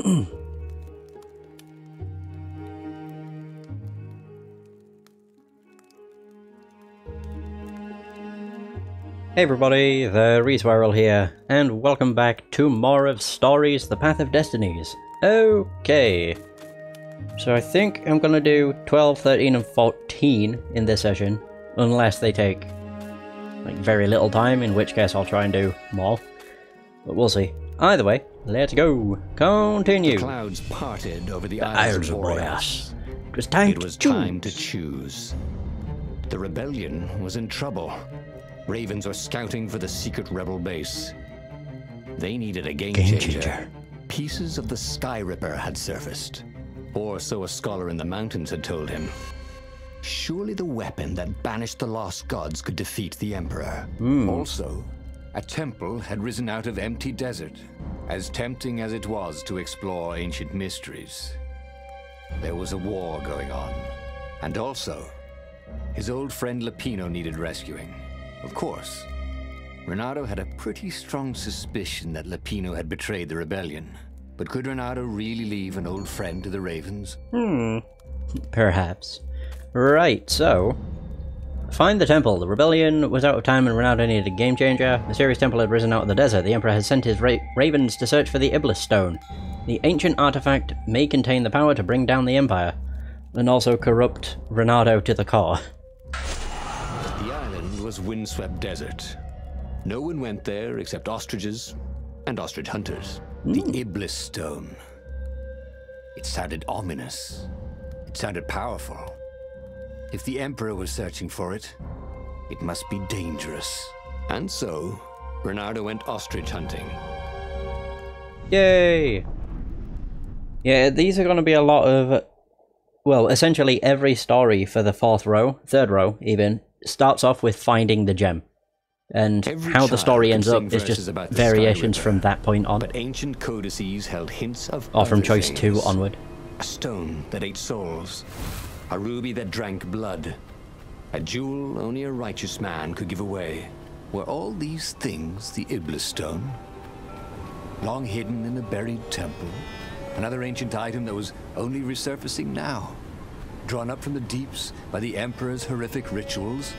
Hey everybody, the Reswirl here, and welcome back to more of Stories, The Path of Destinies. Okay, so I think I'm gonna do 12, 13 and 14 in this session, unless they take like very little time, in which case I'll try and do more, but we'll see. Either way, let's go. Continue. The clouds parted over the Isles of Boreas. It was time to choose. The rebellion was in trouble. Ravens were scouting for the secret rebel base. They needed a game changer. Pieces of the Sky Ripper had surfaced. Or so a scholar in the mountains had told him. Surely the weapon that banished the lost gods could defeat the Emperor. Also, a temple had risen out of empty desert, as tempting as it was to explore ancient mysteries. There was a war going on. And also, his old friend Lapino needed rescuing. Of course, Renato had a pretty strong suspicion that Lapino had betrayed the rebellion. But could Renato really leave an old friend to the Ravens? Perhaps. Right, so... Find the temple. The rebellion was out of time and Renato needed a game changer. The mysterious temple had risen out of the desert. The Emperor has sent his ravens to search for the Iblis Stone. The ancient artifact may contain the power to bring down the Empire, and also corrupt Renato to the core. Was windswept desert. No one went there except ostriches and ostrich hunters. The Iblis Stone. It sounded ominous. It sounded powerful. If the Emperor was searching for it, it must be dangerous. And so, Bernardo went ostrich hunting. Yay! Yeah, these are going to be a lot of... Well, essentially every story for the third row even, starts off with finding the gem. And how the story ends up is just variations from that point on. But ancient codices held hints of or from choice 2 onward. A stone that ate souls. A ruby that drank blood. A jewel only a righteous man could give away. Were all these things the Iblis Stone? Long hidden in a buried temple? Another ancient item that was only resurfacing now? Drawn up from the deeps by the Emperor's horrific rituals?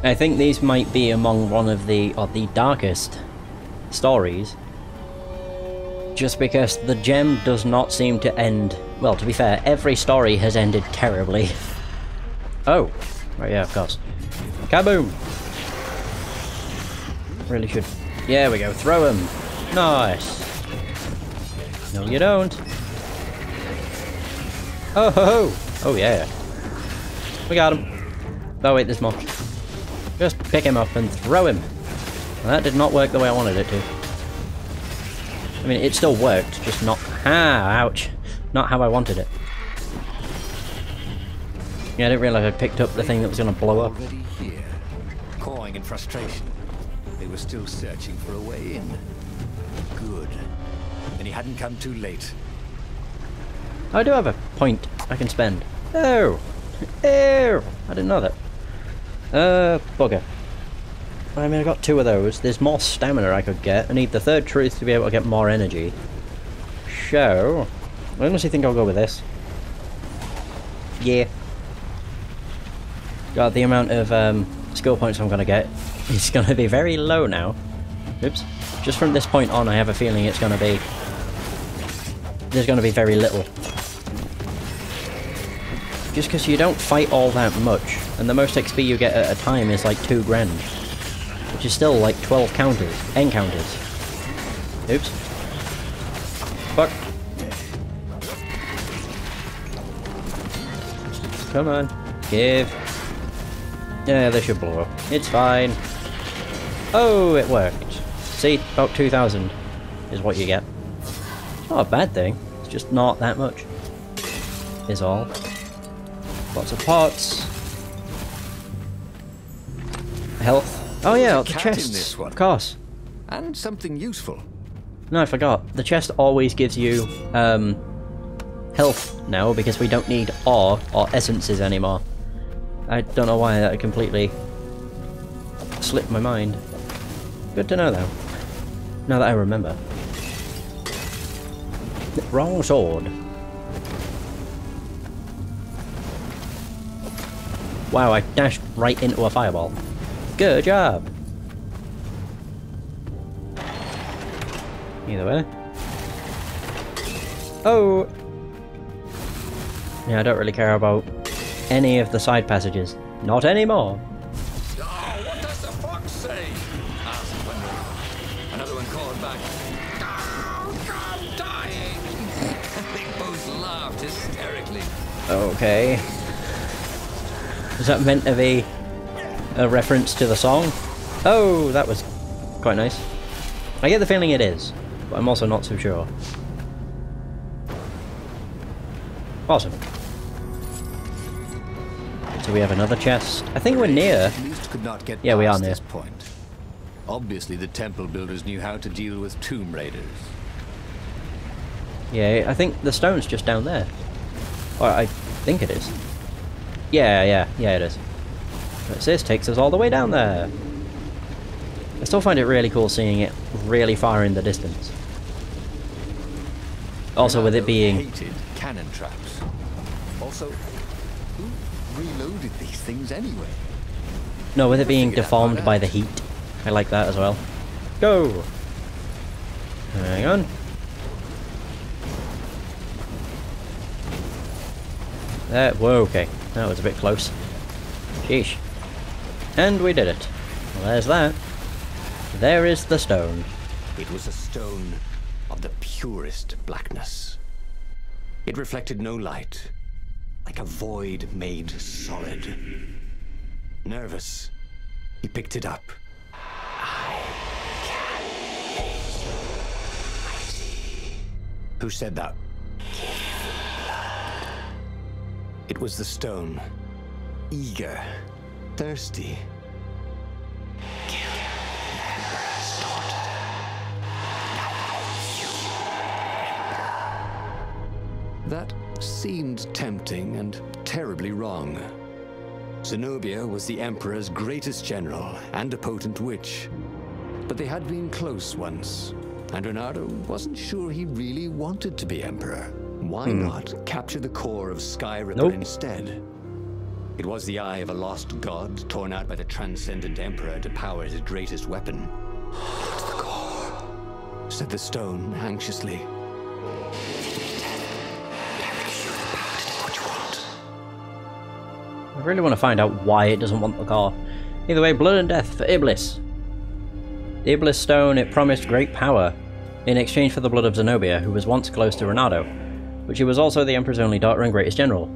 I think these might be among one of the darkest stories. Just because the gem does not seem to end... Well, to be fair, every story has ended terribly. Oh! Right, yeah, of course. Kaboom! Really should... Yeah, we go, throw him! Nice! No, you don't! Oh ho ho! Oh yeah. We got him. Oh wait, there's more. Just pick him up and throw him. Well, that did not work the way I wanted it to. I mean, it still worked, just not... ouch! Not how I wanted it. Yeah, I didn't realise I picked up the thing that was going to blow up. Already here, cawing in frustration. They were still searching for a way in. Good. And he hadn't come too late. I do have a point I can spend. Oh! Oh! I didn't know that. Bugger. I mean, I got 2 of those. There's more stamina I could get. I need the third truth to be able to get more energy. So, I honestly think I'll go with this. Yeah. God, the amount of skill points I'm gonna get is gonna be very low now. Oops. Just from this point on, I have a feeling it's gonna be... There's gonna be very little. Just because you don't fight all that much, and the most XP you get at a time is like 2 grand. Which is still like 12 encounters. Oops. Fuck. Come on. Give. Yeah, they should blow up. It's fine. Oh, it worked. See, about 2,000 is what you get. It's not a bad thing. It's just not that much. Is all. Lots of pots. Health. Oh yeah, the chests. Of course. And something useful. No, I forgot. The chest always gives you health now because we don't need ore or essences anymore. I don't know why that completely slipped my mind. Good to know though. Now that I remember. Wrong sword. Wow, I dashed right into a fireball. Good job! Either way. Oh! Yeah, I don't really care about any of the side passages. Not anymore! Oh, what does the fox say? Asked Wendell. Another one called back, "Oh, I'm dying!" They both laughed hysterically. Okay. Is that meant to be a reference to the song? Oh, that was quite nice. I get the feeling it is, but I'm also not so sure. Awesome. So we have another chest. I think we're near. At least could not get Yeah, we are past near. this point. Obviously, the temple builders knew how to deal with tomb raiders. Yeah, I think the stone's just down there. Or I think it is. Yeah, it is. This takes us all the way down there. I still find it really cool seeing it really far in the distance. Also, with it being... hated cannon traps. Also, who reloaded these things anyway? No, with it being Figured that deformed part by out. the heat. I like that as well. Go! Hang on. Whoa, okay. That was a bit close. Sheesh. And we did it. Well, there's that. There is the stone. It was a stone of the purest blackness. It reflected no light, like a void made solid. Nervous, he picked it up. Who said that? It was the stone. Eager, thirsty. That seemed tempting and terribly wrong. Zenobia was the Emperor's greatest general and a potent witch. But they had been close once, and Renato wasn't sure he really wanted to be Emperor. Why not capture the core of Sky Ripper Nope. instead? It was the eye of a lost god torn out by the transcendent Emperor to power his greatest weapon. It's the core, said the stone anxiously. I really want to find out why it doesn't want the car. Either way, blood and death for Iblis. The Iblis stone, it promised great power in exchange for the blood of Zenobia, who was once close to Renato, but she was also the Emperor's only daughter and greatest general.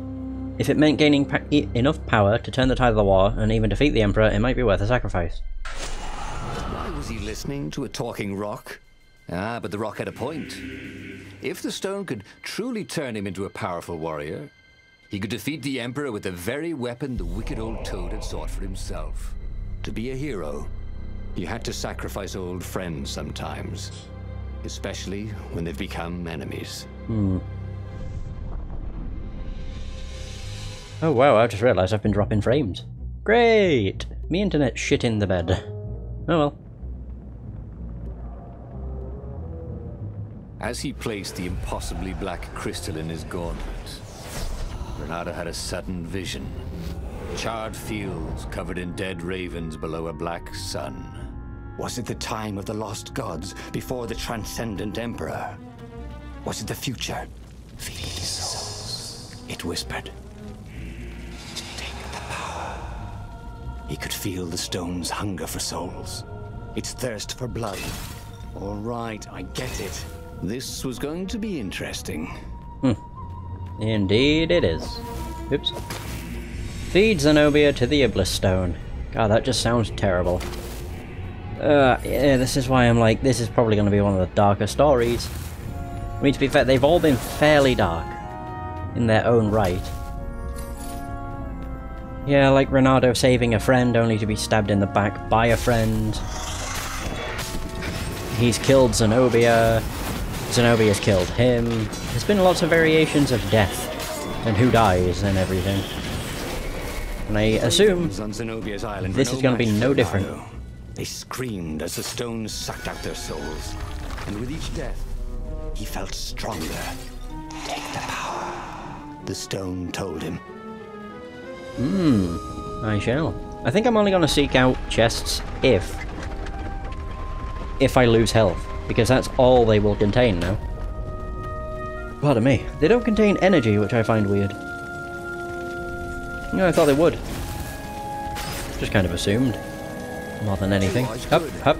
If it meant gaining enough power to turn the tide of the war and even defeat the Emperor, it might be worth a sacrifice. Why was he listening to a talking rock? Ah, but the rock had a point. If the stone could truly turn him into a powerful warrior, he could defeat the Emperor with the very weapon the wicked old Toad had sought for himself. To be a hero, you had to sacrifice old friends sometimes, especially when they've become enemies. Oh wow, I just realised I've been dropping frames. Great! Me internet shit in the bed. Oh well. As he placed the impossibly black crystal in his gauntlet, Renato had a sudden vision. Charred fields covered in dead ravens below a black sun. Was it the time of the lost gods before the transcendent Emperor? Was it the future? Feed these souls, it whispered. Take the power. He could feel the stone's hunger for souls, its thirst for blood. All right, I get it. This was going to be interesting. Indeed it is. Oops. Feed Zenobia to the Iblis stone. God, that just sounds terrible. Yeah, this is why I'm like, this is probably going to be one of the darker stories. I mean, to be fair, they've all been fairly dark in their own right. Yeah, like Renato saving a friend only to be stabbed in the back by a friend. He's killed Zenobia. Zenobia's killed him. There's been lots of variations of death and who dies and everything. And I assume on Zenobia's island this is going to be no different. They screamed as the stone sucked out their souls. And with each death, he felt stronger. Take the power, the stone told him. I shall. I think I'm only going to seek out chests if I lose health, because that's all they will contain now. Pardon me. They don't contain energy, which I find weird. No, I thought they would. Just kind of assumed. More than anything. Up, up.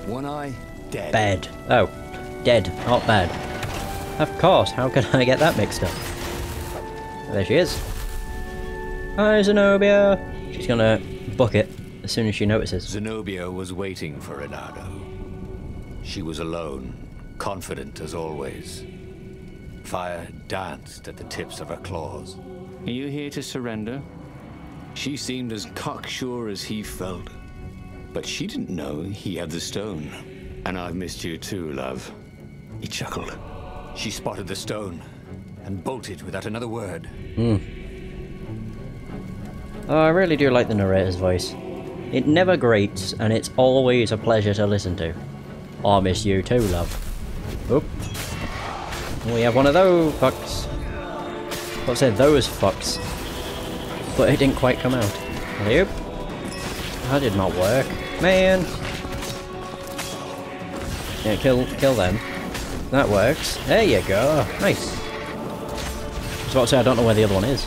One eye, dead. Bed. Oh. Dead, not bad. Of course, how could I get that mixed up? There she is. Hi, Zenobia! She's gonna book it as soon as she notices. Zenobia was waiting for Renato. She was alone, confident as always. Fire danced at the tips of her claws. Are you here to surrender? She seemed as cocksure as he felt. But she didn't know he had the stone. And I've missed you too, love. He chuckled. She spotted the stone and bolted without another word. Oh, I really do like the narrator's voice. It never grates, and it's always a pleasure to listen to. I miss you too, love. Oop. We have one of those fucks. I'll say those fucks. But it didn't quite come out. Nope. That did not work. Man! Yeah, kill them. That works. There you go. Nice. I was about to say, I don't know where the other one is.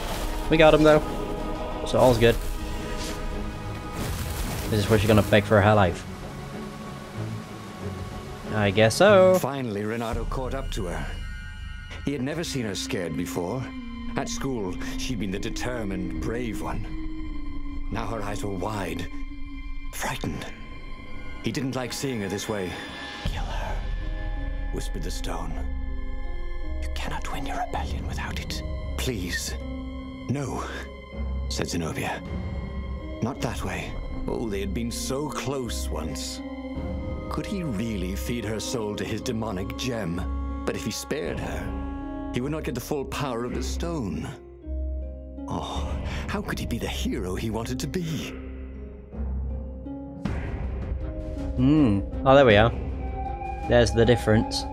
We got him though. So all's good. This is where she's gonna beg for her life. I guess so. Finally, Renato caught up to her. He had never seen her scared before. At school, she'd been the determined, brave one. Now her eyes were wide, frightened. He didn't like seeing her this way. Kill her, whispered the stone. You cannot win your rebellion without it. Please. No, said Zenobia. Not that way. Oh, they had been so close once. Could he really feed her soul to his demonic gem? But if he spared her, he would not get the full power of the stone. Oh, how could he be the hero he wanted to be? Oh, there we are. There's the difference.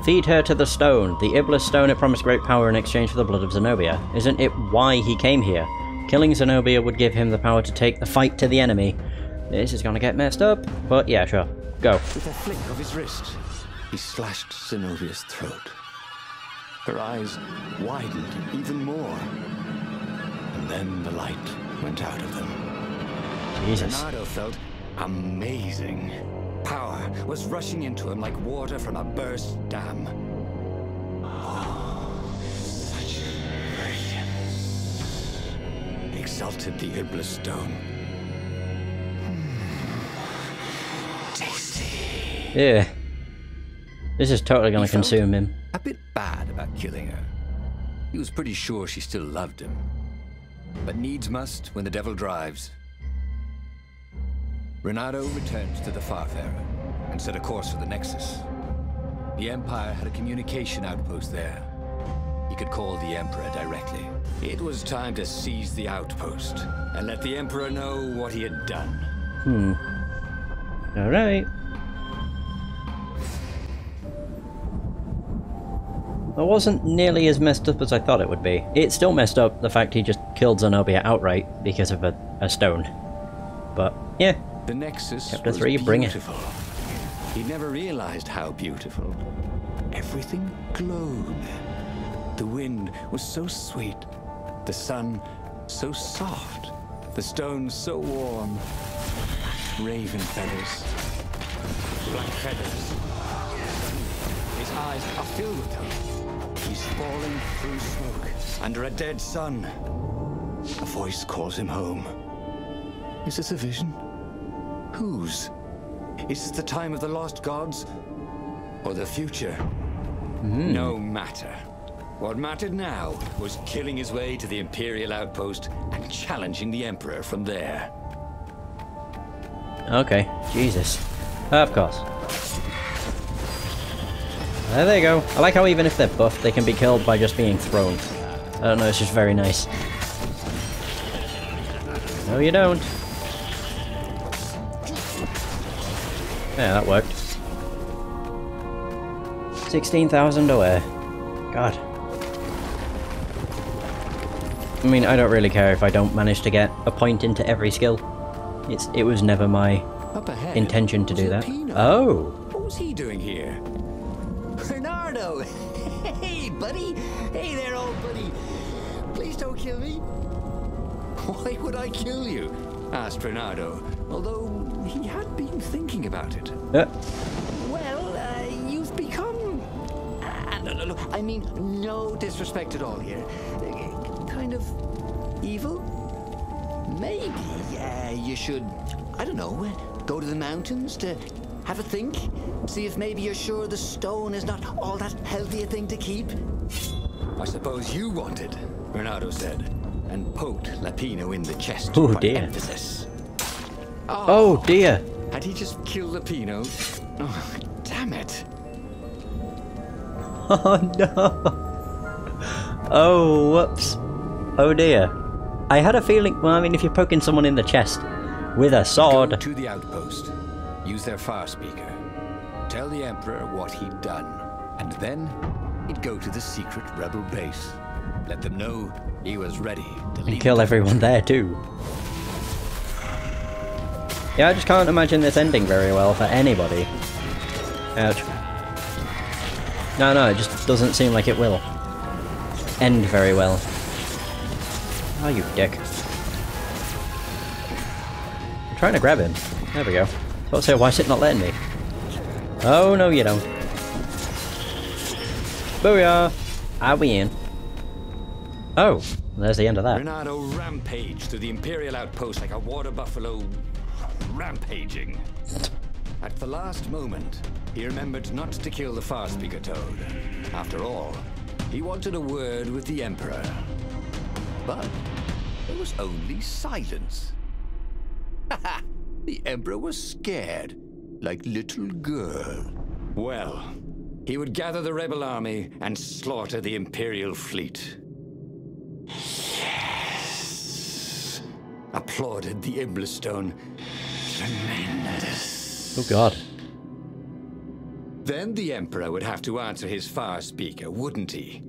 Feed her to the stone. The Iblis stone it promised great power in exchange for the blood of Zenobia. Isn't it why he came here? Killing Zenobia would give him the power to take the fight to the enemy. This is gonna get messed up, but yeah, sure. Go. With a flick of his wrist, he slashed Zenobia's throat. Her eyes widened even more. And then the light went out of them. Jesus. Renato felt amazing. Power was rushing into him like water from a burst dam. Oh, such brilliance, exulted the Iblis stone. Tasty. Yeah. This is totally gonna consume him. A bit bad about killing her. He was pretty sure she still loved him. But needs must when the devil drives. Renato returned to the Farfarer and set a course for the Nexus. The Empire had a communication outpost there. He could call the Emperor directly. It was time to seize the outpost and let the Emperor know what he had done. Alright. That wasn't nearly as messed up as I thought it would be. It's still messed up, the fact he just killed Zenobia outright because of a stone. But, yeah. The Nexus Chapter was 3, bring it. beautiful. He'd never realized how beautiful. Everything glowed. The wind was so sweet. The sun so soft. The stones so warm. Raven feathers. Black feathers. His eyes are filled with them. He's falling through smoke, under a dead sun. A voice calls him home. Is this a vision? Whose? Is this the time of the lost gods? Or the future? No matter. What mattered now was killing his way to the Imperial outpost and challenging the Emperor from there. Okay. Jesus. Of course. There they go. I like how even if they're buffed, they can be killed by just being thrown. I don't know, it's just very nice. No, you don't. Yeah, that worked. 16,000 away. God. I mean, I don't really care if I don't manage to get a point into every skill. It was never my intention to do that. Oh! What was he doing here? Bernardo! Hey, buddy! Hey there, old buddy! Please don't kill me. Why would I kill you? Asked Bernardo, although he had been thinking about it. Well, you've become... no, I mean, no disrespect at all here. Kind of evil? Maybe you should, I don't know, go to the mountains to have a think? See if maybe you're sure the stone is not all that healthy a thing to keep? I suppose you wanted, Bernardo said, and poked Lapino in the chest for emphasis. Oh dear! Had he just killed Lapino? Oh, damn it! Oh no! Oh, whoops. Oh dear. I had a feeling, well, I mean, if you're poking someone in the chest with a sword... Go to the outpost. Use their far speaker. Tell the Emperor what he'd done. And then, he'd go to the secret rebel base. Let them know he was ready to lead. And kill everyone there too. Yeah, I just can't imagine this ending very well for anybody. Ouch. No, it just doesn't seem like it will end very well. Oh, you dick. I'm trying to grab him. There we go. So why is it not letting me? Oh, no you don't. Booyah! I win. Oh, there's the end of that. Bernardo rampaged through the Imperial outpost like a water buffalo rampaging. At the last moment, he remembered not to kill the far speaker toad. After all, he wanted a word with the Emperor. But there was only silence. The Emperor was scared, like little girl. Well, he would gather the rebel army and slaughter the Imperial fleet. Yes! Applauded the Iblastone. Tremendous. Oh god. Then the Emperor would have to answer his far speaker, wouldn't he?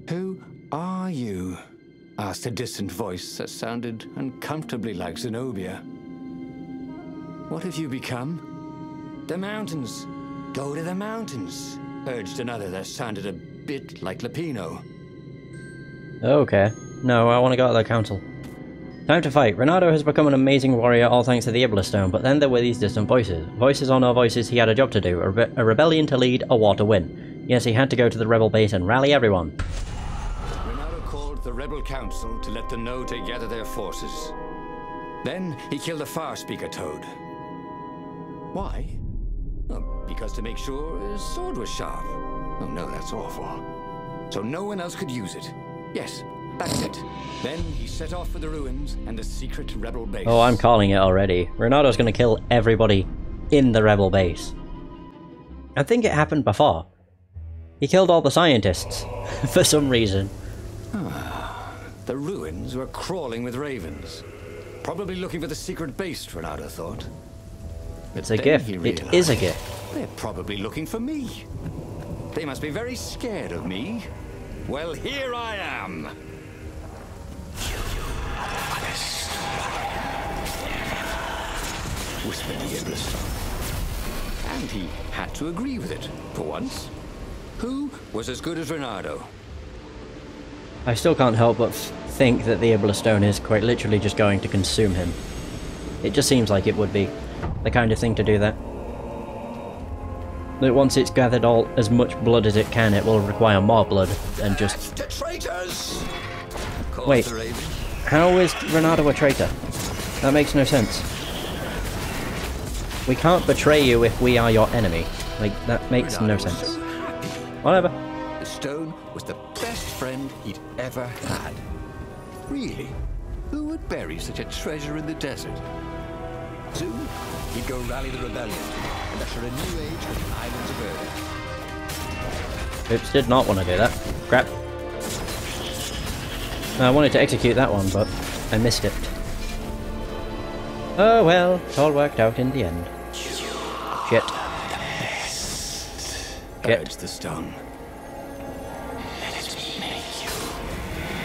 Who are you? Asked a distant voice that sounded uncomfortably like Zenobia. What have you become? The mountains. Go to the mountains, urged another that sounded a bit like Lapino. Okay. No, I want to go to the council. Time to fight. Renato has become an amazing warrior, all thanks to the Iblastone, but then there were these distant voices. Voices or no voices, he had a job to do, a rebellion to lead, a war to win. Yes, he had to go to the rebel base and rally everyone. Renato called the rebel council to let them know to gather their forces. Then he killed the far speaker toad. Why? Well, because to make sure his sword was sharp. Oh no, that's awful. So no one else could use it. Yes, that's it. Then he set off for the ruins and the secret rebel base. Oh, I'm calling it already. Renato's gonna kill everybody in the rebel base. I think it happened before. He killed all the scientists, for some reason. The ruins were crawling with ravens. Probably looking for the secret base, Renato thought. It's a gift. It is a gift. They're probably looking for me. They must be very scared of me. Well, here I am. Whispered the Iblastone. And he had to agree with it, for once. Who was as good as Renato? I still can't help but think that the Iblastone is quite literally just going to consume him. It just seems like it would be the kind of thing to do that. That once it's gathered all as much blood as it can, it will require more blood and just... The traitors! Wait, how is Renato a traitor? That makes no sense. We can't betray you if we are your enemy. Like, that makes no sense. So happy. Whatever. The stone was the best friend he'd ever had. Really? Who would bury such a treasure in the desert? Soon, he'd go rally the rebellion and usher a new age for the islands of Earth. Oops, did not want to do that. Crap. I wanted to execute that one, but I missed it. Oh well, it all worked out in the end. You are Shit. Get. Urged the stone. Let it make you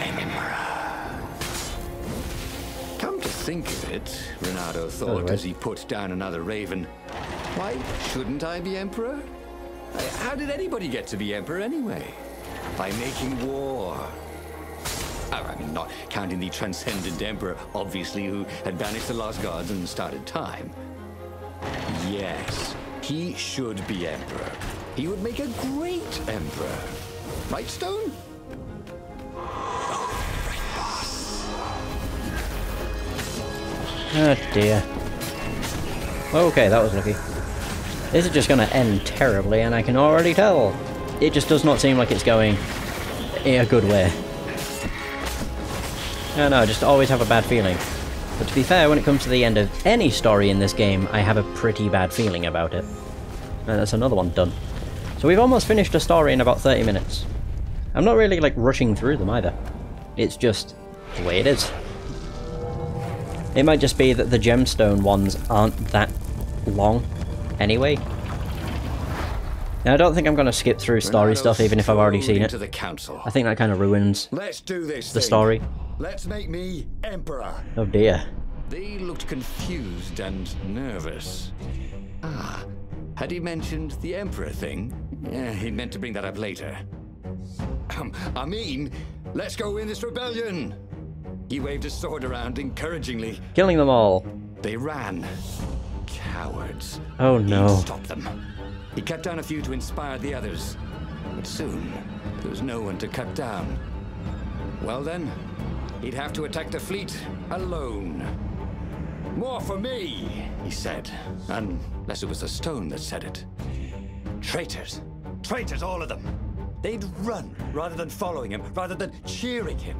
emperor. Come to think of it, Renato thought as he put down another raven, why shouldn't I be emperor? How did anybody get to be emperor anyway? By making war. I mean, not counting the transcendent emperor, obviously, who had banished the lost gods and started time. Yes, he should be emperor. He would make a great emperor. Right, Stone? Oh dear. Okay, that was lucky. This is just going to end terribly, and I can already tell. It just does not seem like it's going in a good way. No, I just always have a bad feeling. But to be fair, when it comes to the end of any story in this game, I have a pretty bad feeling about it. And that's another one done. So we've almost finished a story in about 30 minutes. I'm not really, like, rushing through them either. It's just the way it is. It might just be that the gemstone ones aren't that long anyway. Now, I don't think I'm going to skip through story stuff even if I've already seen it. I think that kind of ruins the story. Let's make me emperor. Oh dear. They looked confused and nervous. Ah, had he mentioned the emperor thing? Yeah, he meant to bring that up later. I mean, let's go win this rebellion. He waved his sword around encouragingly. Killing them all. They ran. Cowards. Oh no. He'd stop them. He cut down a few to inspire the others. But soon, there was no one to cut down. Well then, he'd have to attack the fleet alone. More for me, he said. Unless it was the stone that said it. Traitors. Traitors, all of them. They'd run rather than following him, rather than cheering him.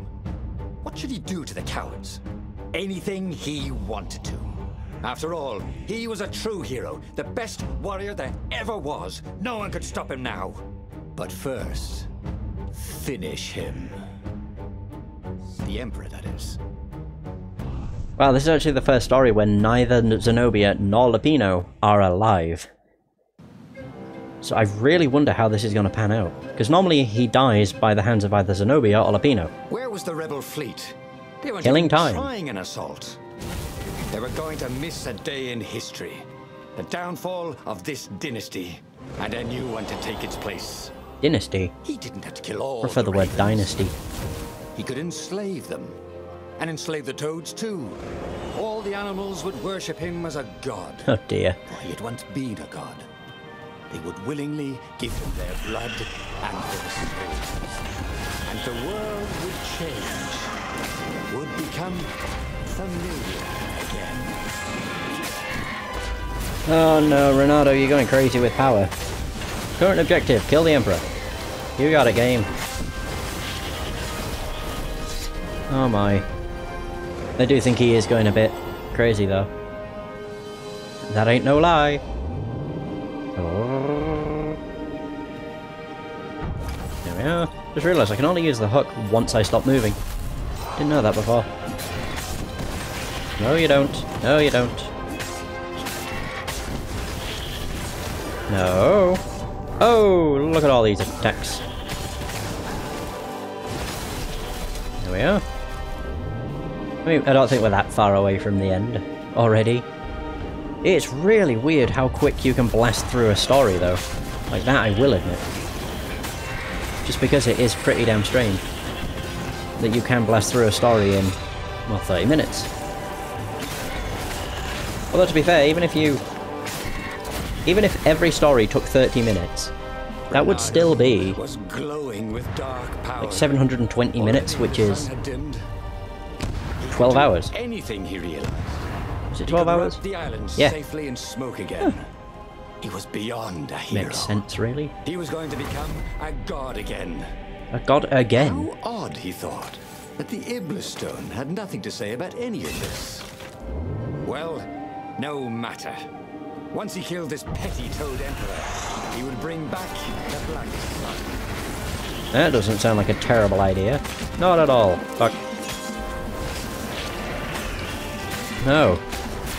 What should he do to the cowards? Anything he wanted to. After all, he was a true hero, the best warrior there ever was. No one could stop him now. But first, finish him. The Emperor, that is. Wow, this is actually the first story where neither Zenobia nor Lupino are alive. So I really wonder how this is going to pan out. Because normally he dies by the hands of either Zenobia or Lupino. Where was the rebel fleet? They weren't Killing even time. trying an assault. They were going to miss a day in history. The downfall of this dynasty. And a new one to take its place. Dynasty? He didn't have to kill all Prefer the word ravens. dynasty. He could enslave them. And enslave the toads too. All the animals would worship him as a god. Oh dear. For he had once been a god. They would willingly give him their blood and their souls. And the world would change. Would become familiar again. Oh no, Renato, you're going crazy with power. Current objective, kill the Emperor. You got it, game. Oh my. I do think he is going a bit crazy though. That ain't no lie. Oh. There we are. Just realised I can only use the hook once I stop moving. Didn't know that before. No you don't. No you don't. No. Oh, look at all these attacks. There we are. I mean, I don't think we're that far away from the end already. It's really weird how quick you can blast through a story though. Like that I will admit. Just because it is pretty damn strange that you can blast through a story in, well, 30 minutes. Although to be fair, even if every story took 30 minutes, that would still be was glowing with dark power. like 720 minutes, which is 12 hours. Anything he realized. Is it 12 hours? The island Yeah. safely in smoke again. He was beyond a hero. Makes sense, really. He was going to become a god again. A god again? How odd, he thought, that the Iblis stone had nothing to say about any of this. Well, no matter. Once he killed this petty toad emperor, he would bring back the Black Sun. That doesn't sound like a terrible idea. Not at all. Fuck. No.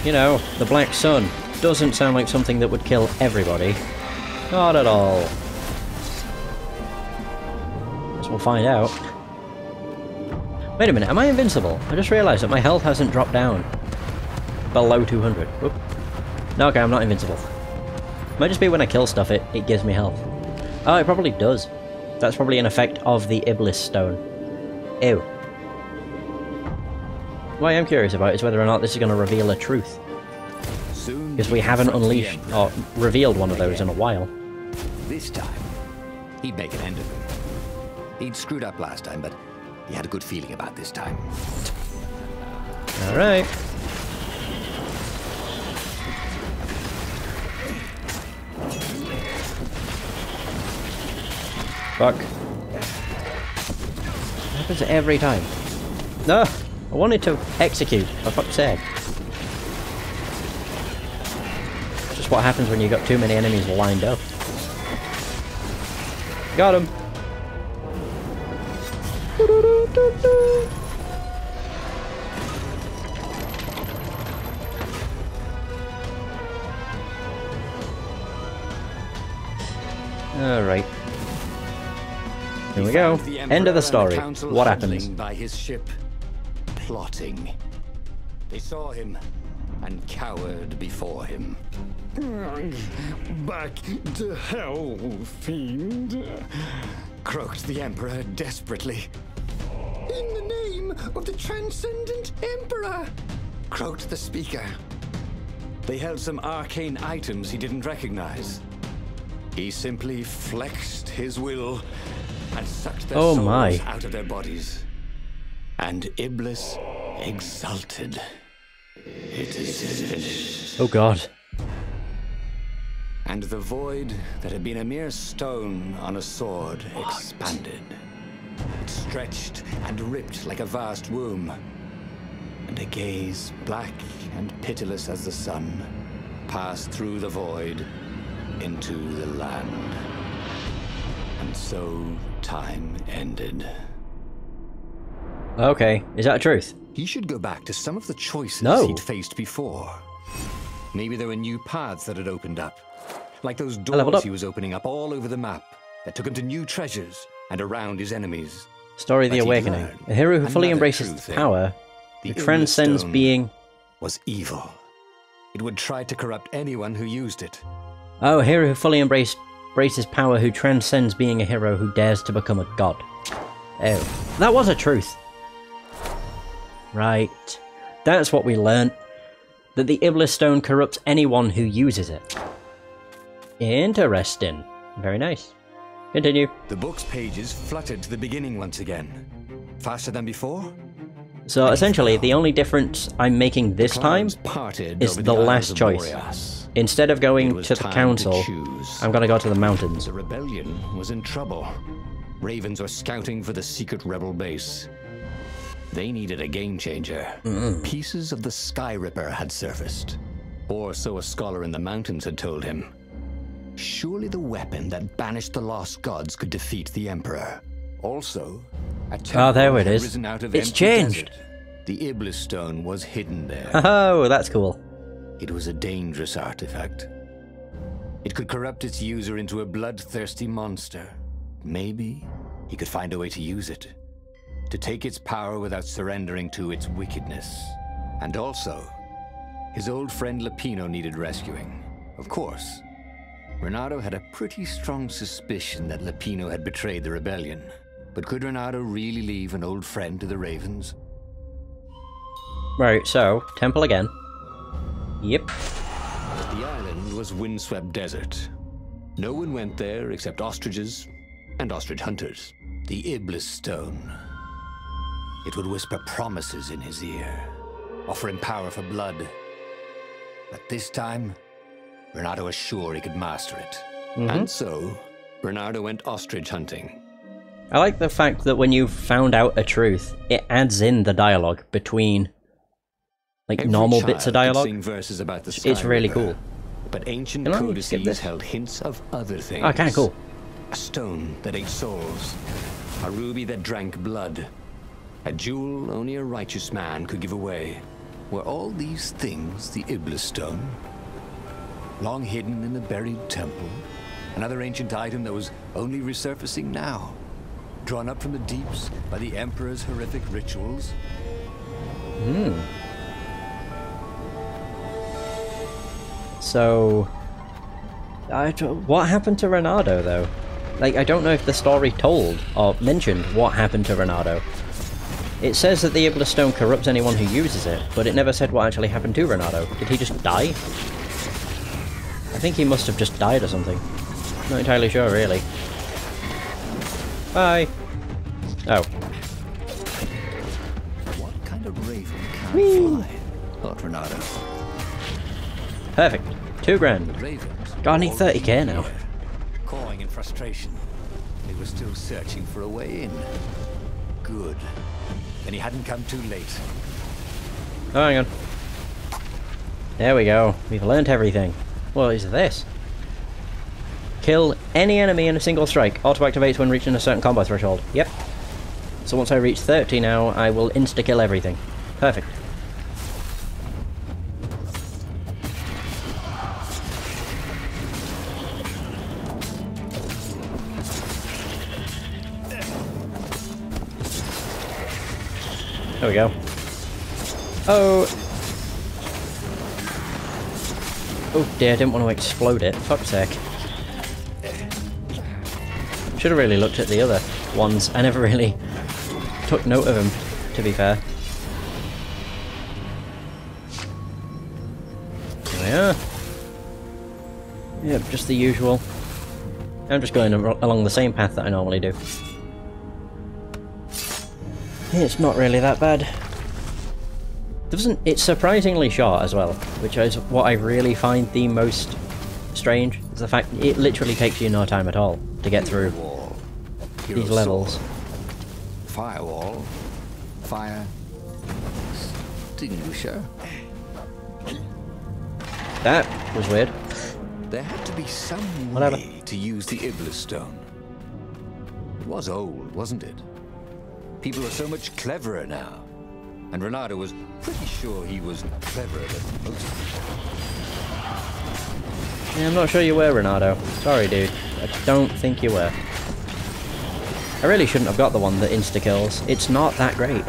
You know, the Black Sun. doesn't sound like something that would kill everybody. Not at all. Guess we'll find out. Wait a minute, am I invincible? I just realised that my health hasn't dropped down below 200. Whoop. No, okay, I'm not invincible. Might just be when I kill stuff it gives me health. Oh, it probably does. That's probably an effect of the Iblis Stone. Ew. What I am curious about is whether or not this is going to reveal a truth. Because we haven't unleashed or revealed one of those in a while. This time, he'd make an end of him. He'd screwed up last time, but he had a good feeling about this time. Alright. Fuck. It happens every time. No! I wanted to execute, for fuck's sake. It's just what happens when you've got too many enemies lined up. Got him! Alright. Here we go. End of the story. What happens? By his ship, plotting. They saw him and cowered before him. Back to hell, fiend! Croaked the Emperor desperately. In the name of the Transcendent Emperor! Croaked the Speaker. They held some arcane items he didn't recognize. He simply flexed his will and sucked their souls out of their bodies. And Iblis exulted. It is finished. Oh god. And the void that had been a mere stone on a sword expanded. It stretched and ripped like a vast womb. And a gaze, black and pitiless as the sun, passed through the void into the land. And so time ended. Okay, is that a truth? He should go back to some of the choices he'd faced before. Maybe there were new paths that had opened up. Like those doors he was opening up all over the map that took him to new treasures and around his enemies. Story of the Awakening. A hero who fully embraces its power, who transcends being... was evil. It would try to corrupt anyone who used it. Oh, a hero who fully embraces power, who transcends being a hero, who dares to become a god. Oh, that was a truth. Right. That's what we learnt. That the Iblis Stone corrupts anyone who uses it. Interesting. Very nice. Continue. The book's pages fluttered to the beginning once again. Faster than before? So essentially, the only difference I'm making this time is the last choice. Instead of going to the council, I'm gonna go to the mountains. The rebellion was in trouble. Ravens were scouting for the secret rebel base. They needed a game changer. Pieces of the Sky Ripper had surfaced. Or so a scholar in the mountains had told him. Surely the weapon that banished the lost gods could defeat the Emperor. Also, a temple there it had is. risen out of It's empty changed. desert. The Iblis Stone was hidden there. Oh, that's cool. It was a dangerous artifact. It could corrupt its user into a bloodthirsty monster. Maybe he could find a way to use it. To take its power without surrendering to its wickedness. And also, his old friend Lupino needed rescuing. Of course, Renato had a pretty strong suspicion that Lupino had betrayed the rebellion. But could Renato really leave an old friend to the Ravens? Right, so, temple again. Yep. But the island was windswept desert. No one went there except ostriches and ostrich hunters. The Iblis Stone. It would whisper promises in his ear, offer him power for blood. But this time, Renato was sure he could master it. And so, Renato went ostrich hunting. I like the fact that when you found out a truth, it adds in the dialogue between, like, Every normal child bits of could dialogue. sing verses about the It's Sky really Ripper, cool. But ancient Can I skip codices this? held hints of other things. Oh, kind of cool. A stone that ate souls. A ruby that drank blood. A jewel only a righteous man could give away. Were all these things the Iblis Stone? long hidden in a buried temple. Another ancient item that was only resurfacing now. Drawn up from the deeps by the Emperor's horrific rituals. Hmm. So... what happened to Renato, though? Like, I don't know if the story told or mentioned what happened to Renato. It says that the Iblis Stone corrupts anyone who uses it, but it never said what actually happened to Renato. Did he just die? I think he must have just died or something. Not entirely sure, really. Bye! Oh. What kind of raven can't fly? Thought Renato. Perfect. 2 grand. God, I need 30k now. Cawing in frustration. They were still searching for a way in. Good. And he hadn't come too late. Oh, hang on. There we go. We've learnt everything. What is this? Kill any enemy in a single strike. Auto-activates when reaching a certain combo threshold. Yep. So once I reach 30 now, I will insta-kill everything. Perfect. There we go. Oh! Oh dear, I didn't want to explode it. Fuck's sake. Should have really looked at the other ones. I never really took note of them, to be fair. There we are. Yep, just the usual. I'm just going along the same path that I normally do. It's not really that bad. It's surprisingly short as well, which is what I really find the most strange, is the fact it literally takes you no time at all to get through these levels. Firewall. Fire. Extinguisher. That was weird. There had to be some Whatever. way to use the Iblis Stone. It was old, wasn't it? People are so much cleverer now. And Renato was pretty sure he was cleverer than most people. Yeah, I'm not sure you were, Renato. Sorry, dude. I don't think you were. I really shouldn't have got the one that insta-kills. It's not that great.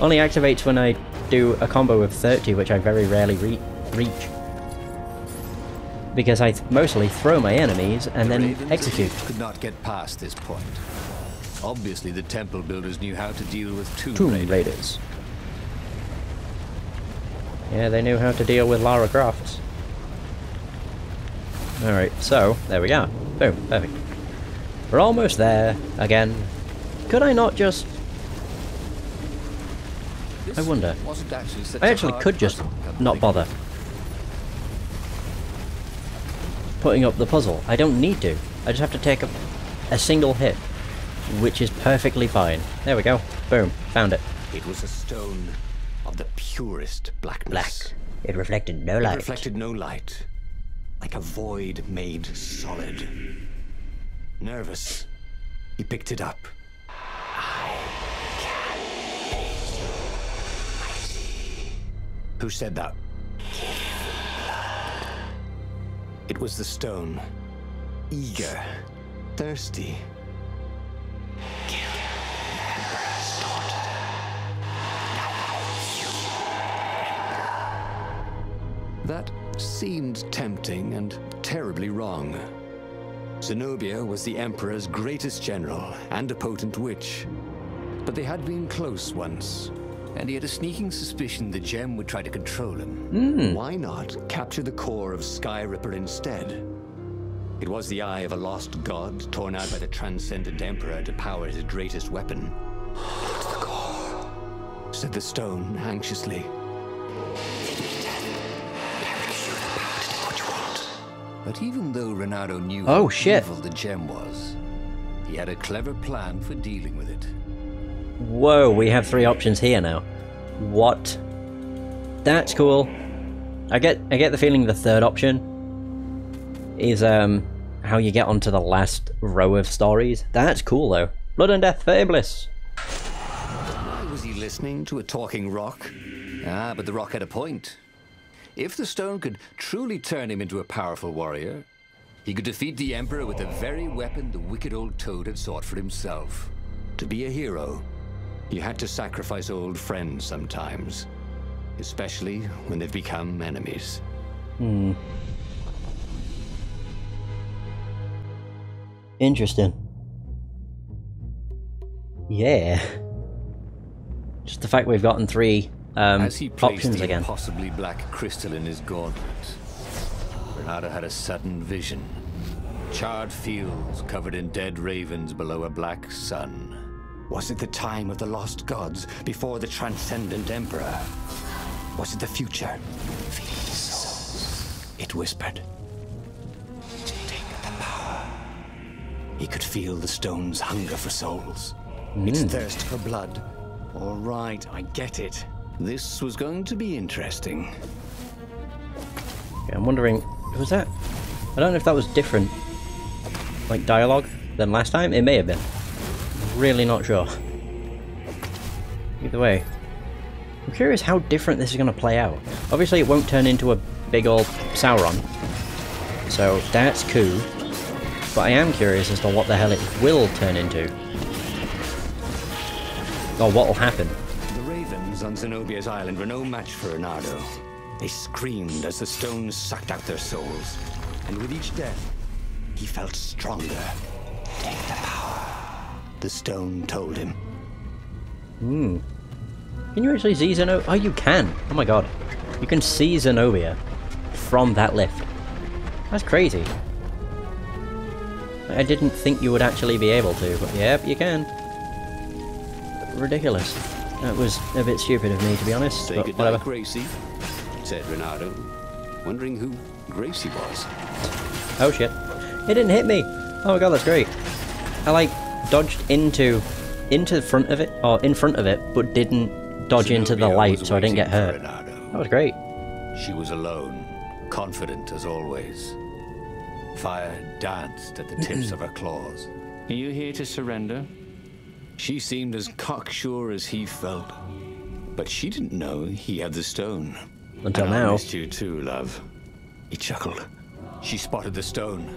Only activates when I do a combo of 30, which I very rarely reach. Because I mostly throw my enemies and then execute. Could not get past this point. Obviously, the temple builders knew how to deal with Tomb Raiders. Yeah, they knew how to deal with Lara Croft. Alright, so, there we go. Boom, perfect. We're almost there, again. Could I not just... I wonder. I actually could just not bother putting up the puzzle. I don't need to. I just have to take a single hit, which is perfectly fine. There we go. Boom. Found it. It was a stone of the purest blackness. Black. It reflected no light. It reflected no light. Like a void made solid. Nervous, he picked it up. I can make you mighty. Who said that? It was the stone. Eager. Thirsty. That seemed tempting and terribly wrong. Zenobia was the Emperor's greatest general and a potent witch. But they had been close once, and he had a sneaking suspicion the gem would try to control him. Why not capture the core of Sky Ripper instead? It was the eye of a lost god torn out by the transcendent Emperor to power his greatest weapon. It's the core, said the stone anxiously. But even though Renato knew how evil the gem was, he had a clever plan for dealing with it. Whoa, we have 3 options here now. What? That's cool. I get the feeling the third option is how you get onto the last row of stories. That's cool though. Blood and Death for Iblis. Why was he listening to a talking rock? Ah, but the rock had a point. if the stone could truly turn him into a powerful warrior, he could defeat the Emperor with the very weapon the wicked old toad had sought for himself. To be a hero, you had to sacrifice old friends sometimes, especially when they've become enemies. Interesting. Yeah. Just the fact we've gotten 3 As he placed options the again. impossibly black crystal in his gauntlet, Renato had a sudden vision. Charred fields covered in dead ravens below a black sun. Was it the time of the lost gods before the transcendent emperor? Was it the future? Feed the souls, it whispered. Take the power. He could feel the stone's hunger for souls. Its thirst for blood. All right, I get it. This was going to be interesting. Okay, I'm wondering, was that... I don't know if that was different, like, dialogue than last time. It may have been. Really not sure. Either way, I'm curious how different this is going to play out. Obviously it won't turn into a big old Sauron, so that's cool. But I am curious as to what the hell it will turn into. Or what will happen. The ravens on Zenobia's island were no match for Renato. They screamed as the stones sucked out their souls. And with each death, he felt stronger. Take the power, the stone told him. Can you actually see Zenobia? Oh, you can! Oh my god. You can see Zenobia from that lift. That's crazy. I didn't think you would actually be able to, but yep, you can. Ridiculous. That was a bit stupid of me, to be honest, Say but goodnight, whatever. Gracie, said Renato, wondering who Gracie was. Oh shit. It didn't hit me! Oh my god, that's great. I like dodged into the front of it, or in front of it, but didn't dodge into the Zenobia light, was so I didn't get waiting for hurt. Renato. That was great. She was alone, confident as always. Fire danced at the tips of her claws. Are you here to surrender? She seemed as cocksure as he felt. But she didn't know he had the stone. Until And I now. missed you too, love. He chuckled. She spotted the stone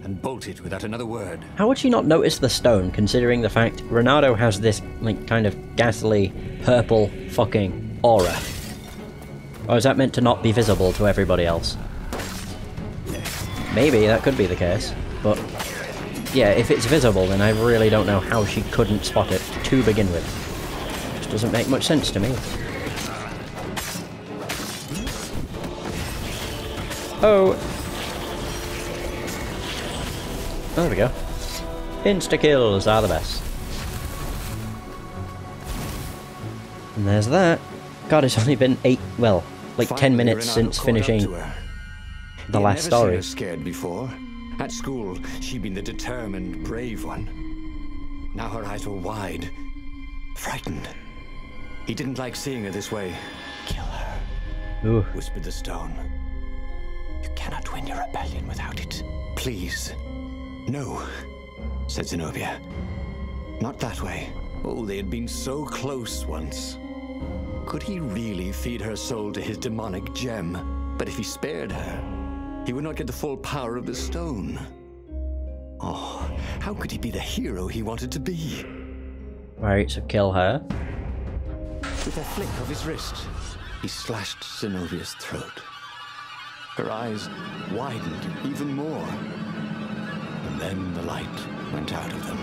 and bolted without another word. How would she not notice the stone, considering the fact Renato has this, like, kind of ghastly, purple fucking aura? Or is that meant to not be visible to everybody else? Maybe that could be the case, but yeah, if it's visible, then I really don't know how she couldn't spot it to begin with. Which doesn't make much sense to me. Oh! There we go. Insta-kills are the best. And there's that. God, it's only been 10 Finally, minutes Renato since caught up finishing to her. the He had last never story. seen her scared before. At school, she'd been the determined, brave one. Now her eyes were wide, frightened. He didn't like seeing her this way. Kill her, Ooh. whispered the stone. You cannot win your rebellion without it. Please. No, said Zenobia. Not that way. Oh, they had been so close once. Could he really feed her soul to his demonic gem? But if he spared her, he would not get the full power of the stone. Oh, how could he be the hero he wanted to be? Right, so kill her. With a flick of his wrist, he slashed Zenobia's throat. Her eyes widened even more. And then the light went out of them.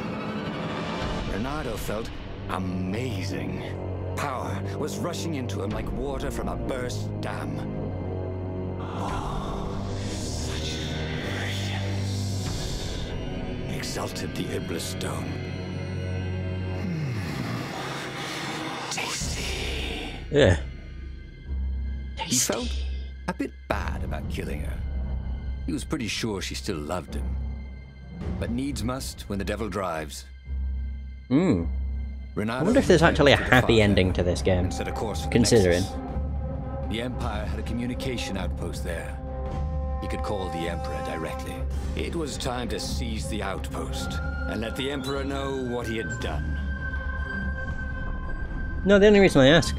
Renato felt amazing. Power was rushing into him like water from a burst dam. Oh, such brilliance, exulted the Iblis stone. Tasty. Yeah. He felt a bit bad about killing her. He was pretty sure she still loved him. But needs must when the devil drives. I Renato wonder if there's actually a returned to the happy father ending to this game. and set a course for the Considering. Nexus. The Empire had a communication outpost there. He could call the Emperor directly. It was time to seize the outpost and let the Emperor know what he had done. No, the only reason I ask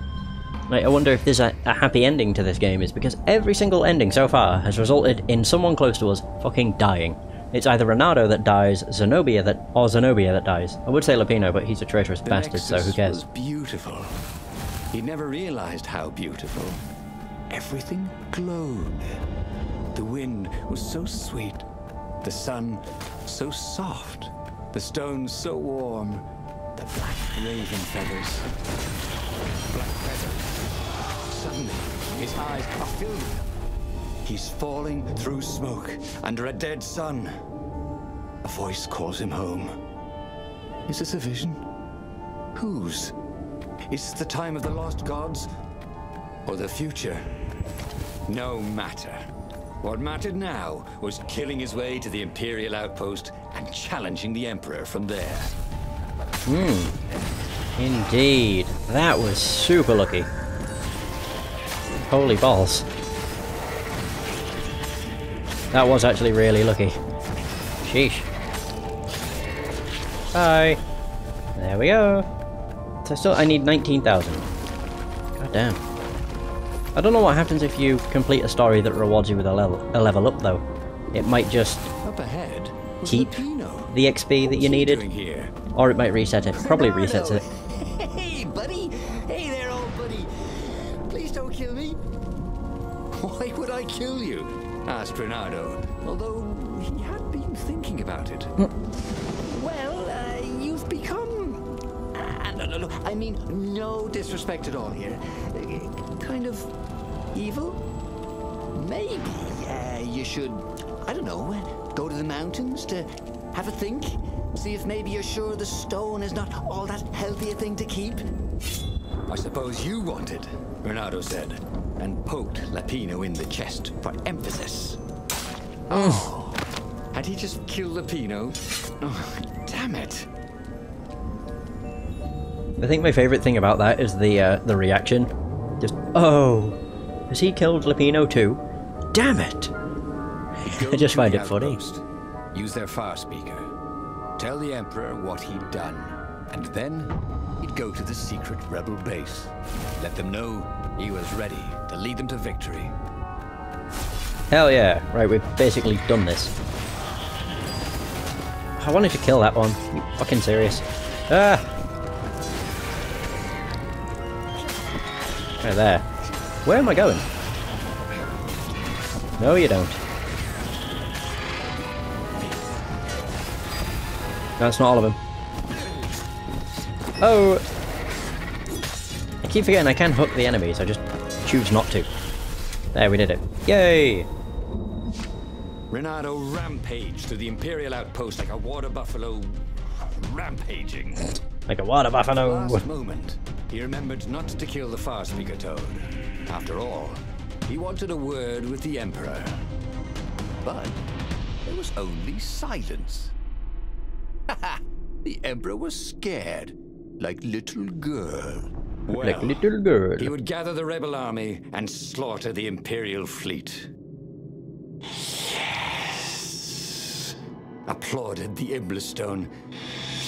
Like, I wonder if there's a happy ending to this game, is because every single ending so far has resulted in someone close to us fucking dying. It's either Renato that dies, or Zenobia that dies. I would say Lapino, but he's a traitorous bastard, so who cares? Was beautiful. He never realized how beautiful. Everything glowed. The wind was so sweet, the sun so soft, the stones so warm, the black raven feathers. Black feathers. Suddenly, his eyes are filled with them. He's falling through smoke under a dead sun. A voice calls him home. Is this a vision? Whose? Is it the time of the lost gods? Or the future? No matter. What mattered now was killing his way to the Imperial outpost and challenging the Emperor from there. Indeed. That was super lucky. Holy balls. That was actually really lucky. Sheesh. Bye. There we go. So I need 19,000. God damn. I don't know what happens if you complete a story that rewards you with a level up though. It might just Up ahead keep the XP that you needed, or it might reset it. Probably resets it. Hey, buddy! Hey there, old buddy! Please don't kill me! Why would I kill you? Asked Renato, although he had been thinking about it. Well, you've become... no, I mean, no disrespect at all here. Kind of evil? Maybe you should, I don't know, go to the mountains to have a think? See if maybe you're sure the stone is not all that healthy a thing to keep? I suppose you wanted, Renato said, and poked Lapino in the chest for emphasis. Oh, had he just killed Lapino? Oh, damn it. I think my favourite thing about that is the reaction. Just, oh, has he killed Lapino too? Damn it! I just find it funny. Use their far speaker. Tell the Emperor what he'd done, and then he'd go to the secret rebel base. Let them know he was ready to lead them to victory. Hell yeah! Right, we've basically done this. I wanted to kill that one. You fucking serious? Ah! Right there. Where am I going? No, you don't. That's not all of them. Oh! I keep forgetting I can hook the enemies, I just choose not to. There, we did it. Yay! Renato rampaged to the Imperial outpost like a water buffalo rampaging. Like a water buffalo! Last moment, he remembered not to kill the far speaker toad. After all, he wanted a word with the Emperor. But there was only silence. The Emperor was scared, like little girl. Well, like little girl. He would gather the rebel army and slaughter the Imperial fleet. Yes! Applauded the Iblistone.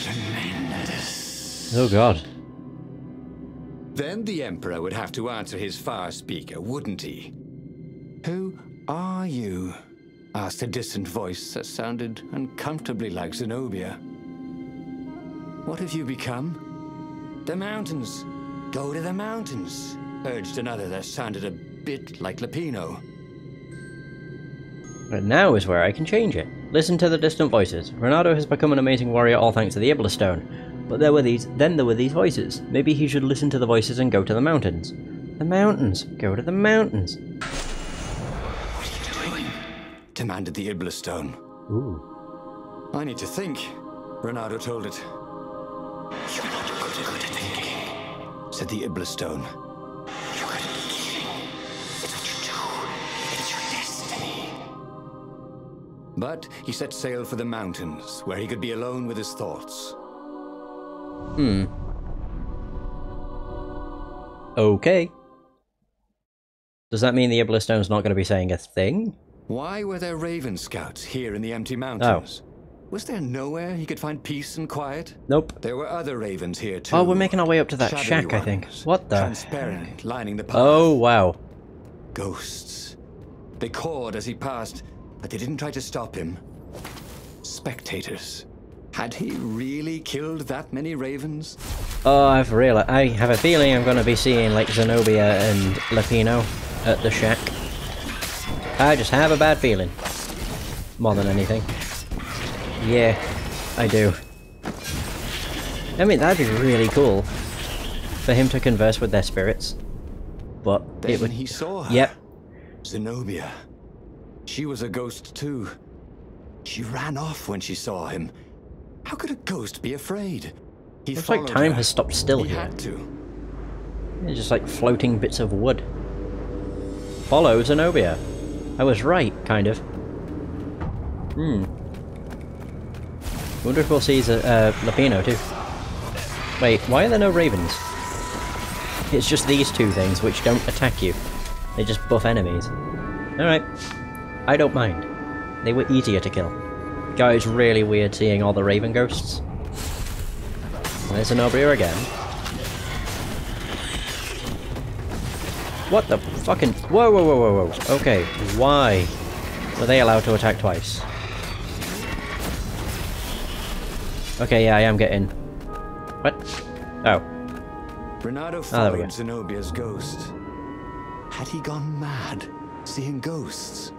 Tremendous. Oh god. Then the Emperor would have to answer his far speaker, wouldn't he? Who are you? Asked a distant voice that sounded uncomfortably like Zenobia. What have you become? The mountains. Go to the mountains, urged another that sounded a bit like Lapino. But now is where I can change it. Listen to the distant voices. Renato has become an amazing warrior all thanks to the Iblistone. But there were these voices. Maybe he should listen to the voices and go to the mountains. The mountains. Go to the mountains. What are you doing? Demanded the Iblistone. Ooh. I need to think, Renato told it. You're not good at thinking, said the Iblistone. You're good at killing. It's what you do. It's your destiny. But he set sail for the mountains, where he could be alone with his thoughts. Okay. Does that mean the Iblistone's not going to be saying a thing? Why were there Raven Scouts here in the empty mountains? Was there nowhere he could find peace and quiet? Nope. There were other ravens here too. Oh, we're making our way up to that Shadowy shack, I think. ones, What the? transparent, lining the path. Oh, wow. Ghosts. They cawed as he passed, but they didn't try to stop him. Spectators. Had he really killed that many ravens? Oh, I have a feeling I'm going to be seeing, like, Zenobia and Lapino at the shack. I just have a bad feeling. More than anything. Yeah, I do. I mean, that'd be really cool for him to converse with their spirits. But Then it would... he saw her. Yep. Zenobia. She was a ghost too. She ran off when she saw him. How could a ghost be afraid? He Looks like followed time her. has stopped still He here. had to. It's just like floating bits of wood. Follow Zenobia. I was right, kind of. Wonder if we'll see Lapino too. Wait, why are there no ravens? It's just these two things which don't attack you. They just buff enemies. Alright. I don't mind. They were easier to kill. Guys, really weird seeing all the raven ghosts. There's Zenobia again. What the fucking... Whoa, whoa, whoa, whoa, whoa. Okay, why were they allowed to attack twice? Okay, yeah, I am getting... What? Oh. Renato there we go. followed Zenobia's ghost. Had he gone mad, seeing ghosts?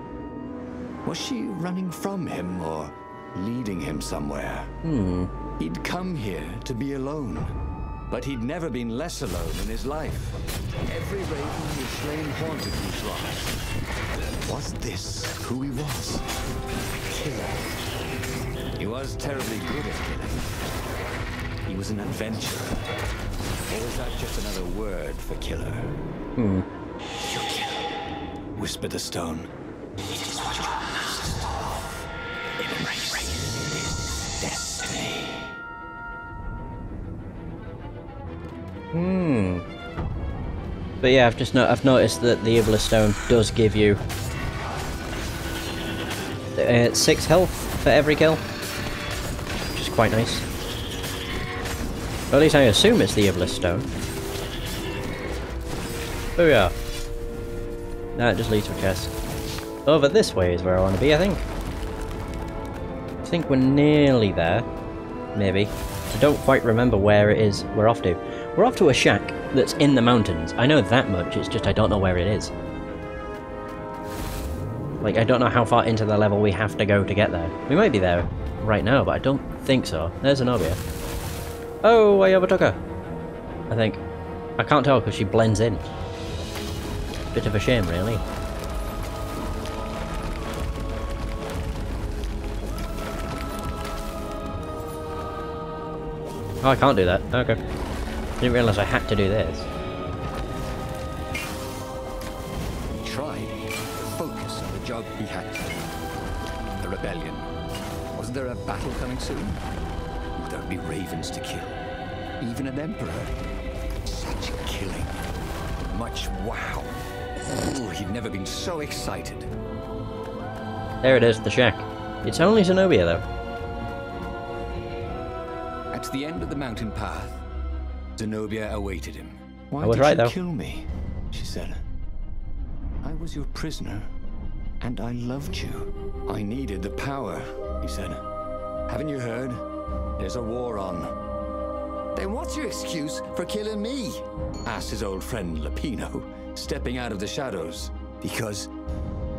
Was she running from him or leading him somewhere? He'd come here to be alone, but he'd never been less alone in his life. Every raven he had slain haunted these rocks. Was this who he was? A killer. He was terribly good at killing. He was an adventurer. Or was that just another word for killer? You kill, whispered the stone. It is what your master of. Embrace his destiny. But yeah, I've noticed that the Iblis Stone does give you 6 health for every kill, which is quite nice. Or at least I assume it's the Iblis Stone. Oh yeah. That just leads to a chest. Over this way is where I want to be, I think. I think we're nearly there. Maybe. I don't quite remember where it is we're off to. We're off to a shack that's in the mountains. I know that much, it's just I don't know where it is. Like, I don't know how far into the level we have to go to get there. We might be there right now, but I don't think so. There's Zenobia. Oh, I overtook her. I think. I can't tell because she blends in. Bit of a shame, really. Oh, I can't do that. Okay. Didn't realise I had to do this. He tried to focus on the job he had to. The rebellion. Wasn't there a battle coming soon? Would there be ravens to kill? Even an emperor? Such killing. Much wow. Ooh, he'd never been so excited. There it is, the shack. It's only Zenobia, though. At the end of the mountain path, Zenobia awaited him. Why I was did right, you though. kill me? She said. I was your prisoner, and I loved you. I needed the power, he said. Haven't you heard? There's a war on. Then what's your excuse for killing me? Asked his old friend Lapino, stepping out of the shadows. Because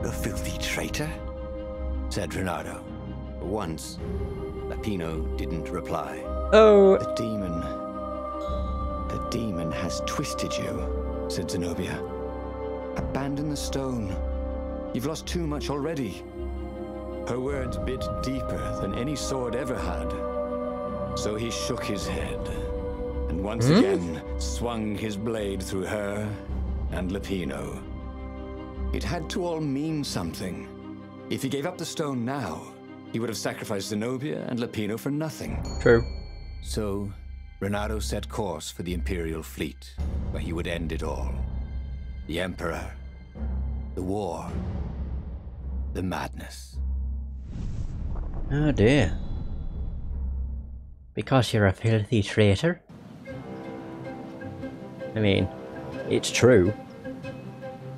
The filthy traitor? Said Renato. Once, Lapino didn't reply. Oh! The demon has twisted you, said Zenobia. Abandon the stone. You've lost too much already. Her words bit deeper than any sword ever had. So he shook his head, and once again swung his blade through her and Lapino. It had to all mean something. If he gave up the stone now, he would have sacrificed Zenobia and Lapino for nothing. True. So, Renato set course for the Imperial fleet, where he would end it all. The Emperor, the war, the madness. Oh dear. Because you're a filthy traitor? I mean, it's true.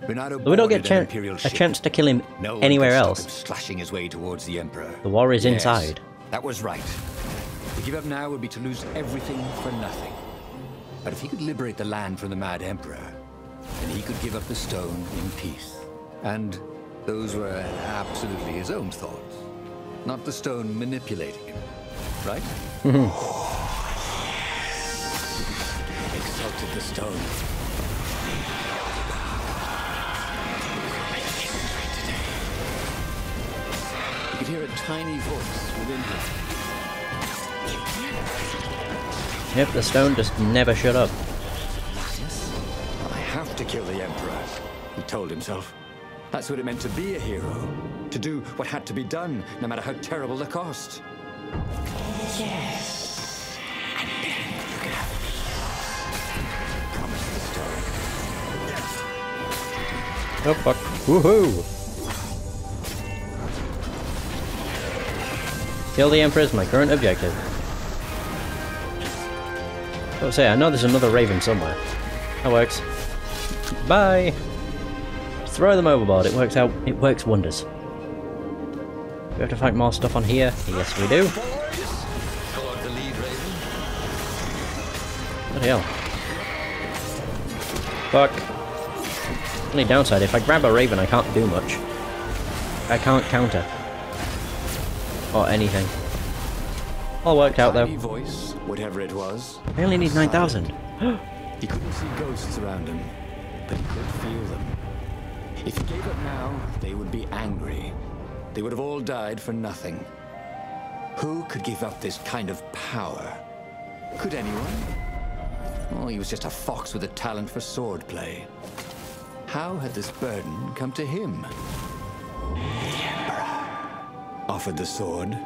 Renato But we don't get boarded an Imperial a ship. chance to kill him No one anywhere could stop else. him slashing his way towards the Emperor. The war is Yes, inside. That was right. To give up now would be to lose everything for nothing. But if he could liberate the land from the Mad Emperor, then he could give up the stone in peace. And those were absolutely his own thoughts, not the stone manipulating him. Right? Exalted the stone. You could hear a tiny voice within him. Yep, the stone just never shut up. I have to kill the Emperor, he told himself. That's what it meant to be a hero. To do what had to be done, no matter how terrible the cost. Yes. And then you can have peace. Promised the stone. Oh fuck. Woohoo! Kill the Emperor is my current objective. Oh, say, I know there's another Raven somewhere. That works. Bye! Throw them overboard, it works out, it works wonders. Do we have to fight more stuff on here? Yes, we do. What the hell? Fuck. Only downside, if I grab a Raven, I can't do much. I can't counter. Or anything. All worked out though. Tiny voice, whatever it was. I only need 9,000. He couldn't see ghosts around him, but he could feel them. If he gave up now, they would be angry. They would have all died for nothing. Who could give up this kind of power? Could anyone? Oh, he was just a fox with a talent for swordplay. How had this burden come to him? The Emperor offered the sword.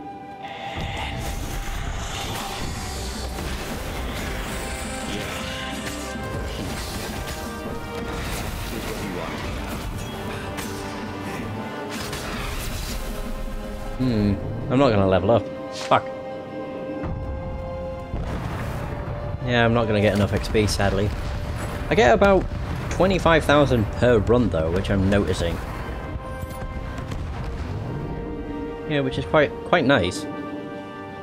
I'm not gonna level up. Fuck. Yeah, I'm not gonna get enough XP, sadly. I get about 25,000 per run though, which I'm noticing. Yeah, which is quite nice.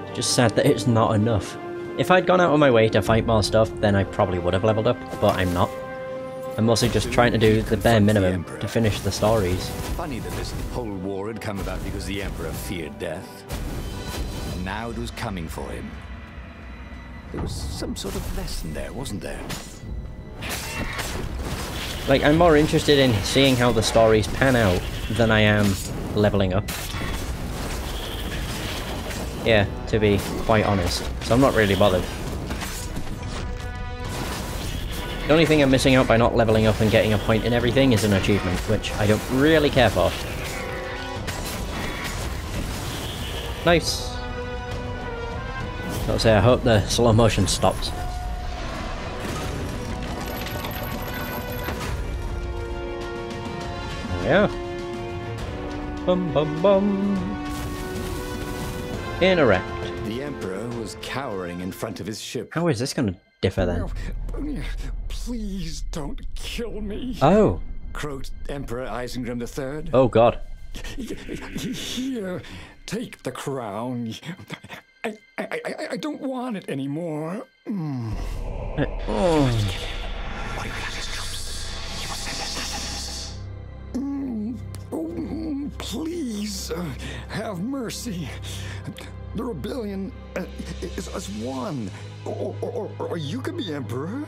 It's just sad that it's not enough. If I'd gone out of my way to fight more stuff, then I probably would have leveled up, but I'm not. I'm mostly just trying to do the bare minimum to finish the stories. Funny that this whole war had come about because the Emperor feared death. And now it was coming for him. There was some sort of lesson there, wasn't there? Like, I'm more interested in seeing how the stories pan out than I am leveling up. Yeah, to be quite honest. So I'm not really bothered. The only thing I'm missing out by not leveling up and getting a point in everything is an achievement, which I don't really care for. Nice. I'll say I hope the slow motion stops. Yeah. Bum bum bum. Interact. The Emperor was cowering in front of his ship. How is this going to differ then? Please don't kill me. Oh. Croaked Emperor Isengrim III. Oh god. Here, take the crown. I don't want it anymore. Please, have mercy. The rebellion is won. Or you could be emperor.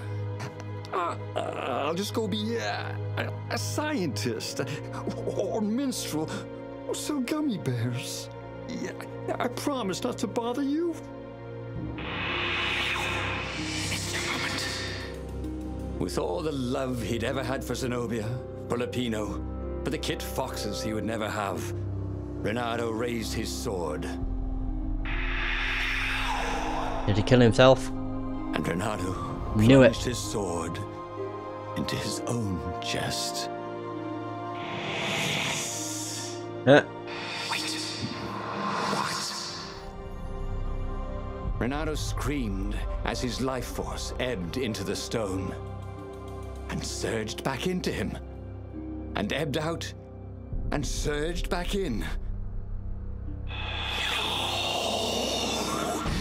I'll just go be a scientist or minstrel or sell gummy bears. Yeah, I promise not to bother you. It's your moment. With all the love he'd ever had for Zenobia, for Lapino, for the kit foxes he would never have, Renato raised his sword. Did he kill himself? And Renato Knew it. plunged his sword into his own chest. Wait. What? Renato screamed as his life force ebbed into the stone and surged back into him, and ebbed out and surged back in.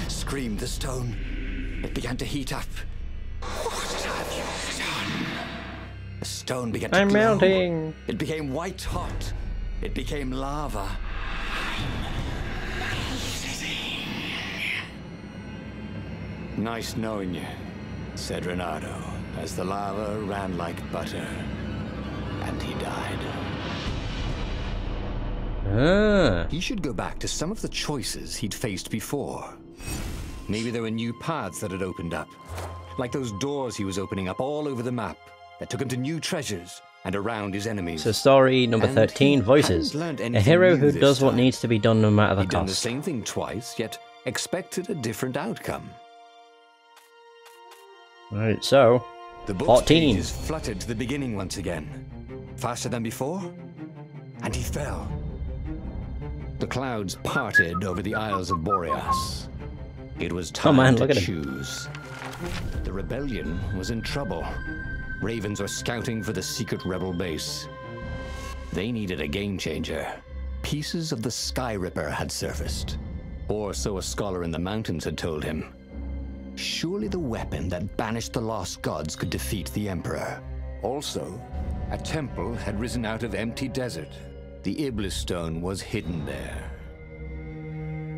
Screamed the stone. It began to heat up. What have you done? The stone began to glow. melting. It became white hot. It became lava. Nice knowing you, said Renato, as the lava ran like butter. And he died. Ah. He should go back to some of the choices he'd faced before. Maybe there were new paths that had opened up, like those doors he was opening up all over the map that took him to new treasures and around his enemies. So story number 13, Voices. A hero who does what needs to be done no matter the He'd done the cost. same thing twice, yet expected a different outcome. Alright, so The book's 14. pages fluttered to the beginning once again. Faster than before? And he fell. The clouds parted over the Isles of Boreas. It was time man, to look at him. choose. The rebellion was in trouble. Ravens were scouting for the secret rebel base. They needed a game changer. Pieces of the Sky Ripper had surfaced. Or so a scholar in the mountains had told him. Surely the weapon that banished the lost gods could defeat the Emperor. Also, a temple had risen out of empty desert. The Iblis stone was hidden there.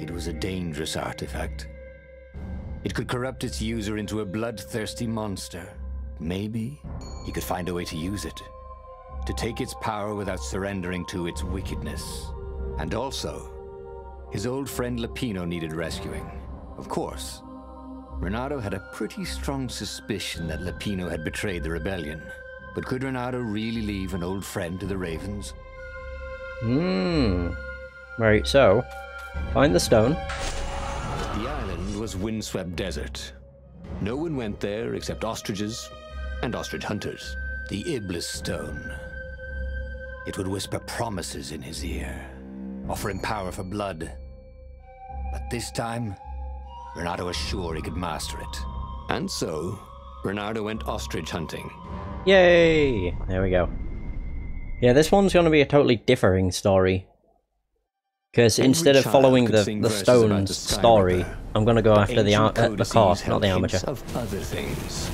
It was a dangerous artifact. It could corrupt its user into a bloodthirsty monster. Maybe he could find a way to use it, to take its power without surrendering to its wickedness. And also, his old friend Lupino needed rescuing. Of course, Renato had a pretty strong suspicion that Lupino had betrayed the rebellion. But could Renato really leave an old friend to the Ravens? Right, so find the stone. The island was windswept desert. No one went there except ostriches and ostrich hunters. The Iblis stone. It would whisper promises in his ear, offer him power for blood. But this time, Renato was sure he could master it. And so, Renato went ostrich hunting. Yay! There we go. Yeah, this one's going to be a totally differing story. Because instead of following the stone's story, I'm going to go after the car, not the armature. Of other things.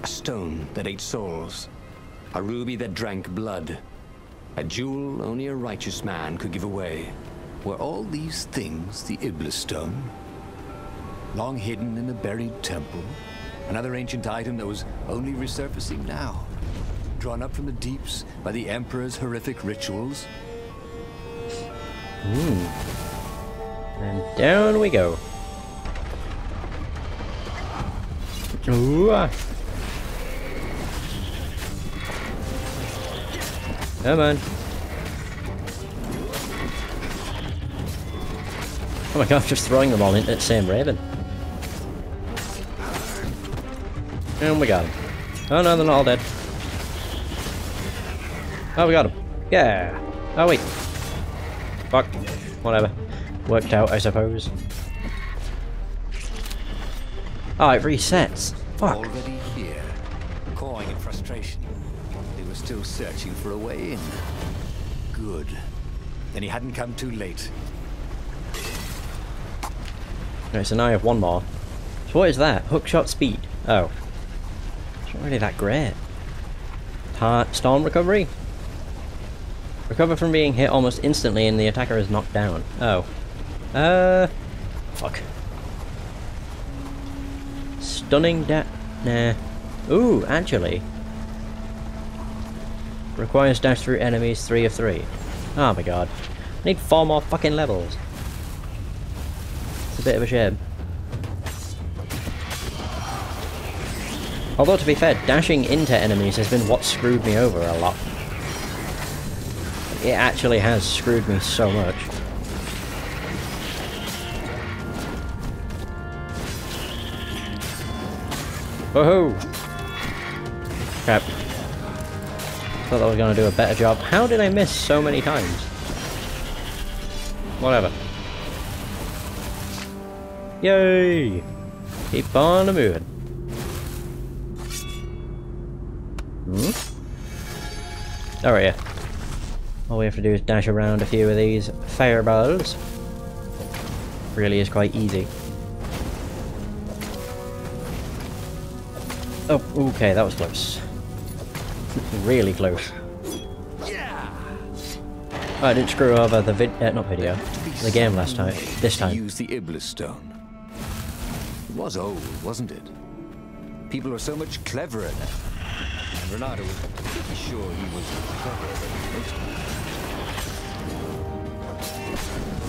A stone that ate souls. A ruby that drank blood. A jewel only a righteous man could give away. Were all these things the Iblis stone? Long hidden in a buried temple? Another ancient item that was only resurfacing now? Drawn up from the deeps by the Emperor's horrific rituals? And down we go. Ooh. Come on. Oh my god, I'm just throwing them all into the same raven. And we got him. Oh no, they're not all dead. Oh, we got him. Yeah. Oh wait. Fuck. Whatever. Worked out, I suppose. Oh, it resets. Fuck. Already here, cawing in frustration. They were still searching for a way in. Good. Then he hadn't come too late. Right, so now I have one more. So what is that? Hookshot speed. Oh. It's not really that great. Storm recovery? Recover from being hit almost instantly and the attacker is knocked down. Oh. Fuck. Stunning nah. Ooh, actually. Requires dash through enemies 3 of 3. Oh my god. I need 4 more fucking levels. It's a bit of a shame. Although to be fair, dashing into enemies has been what screwed me over a lot. It actually has screwed me so much. Woohoo! Crap. Thought I was gonna do a better job. How did I miss so many times? Whatever. Yay! Keep on moving. Oh yeah. All we have to do is dash around a few of these fireballs. Really is quite easy. Oh, okay, that was close. Really close. Oh, I didn't screw over the the game last time. This time. Use the Iblis stone. It was old, wasn't it? People were so much cleverer then. And Renato was pretty sure he was cleverer than most people.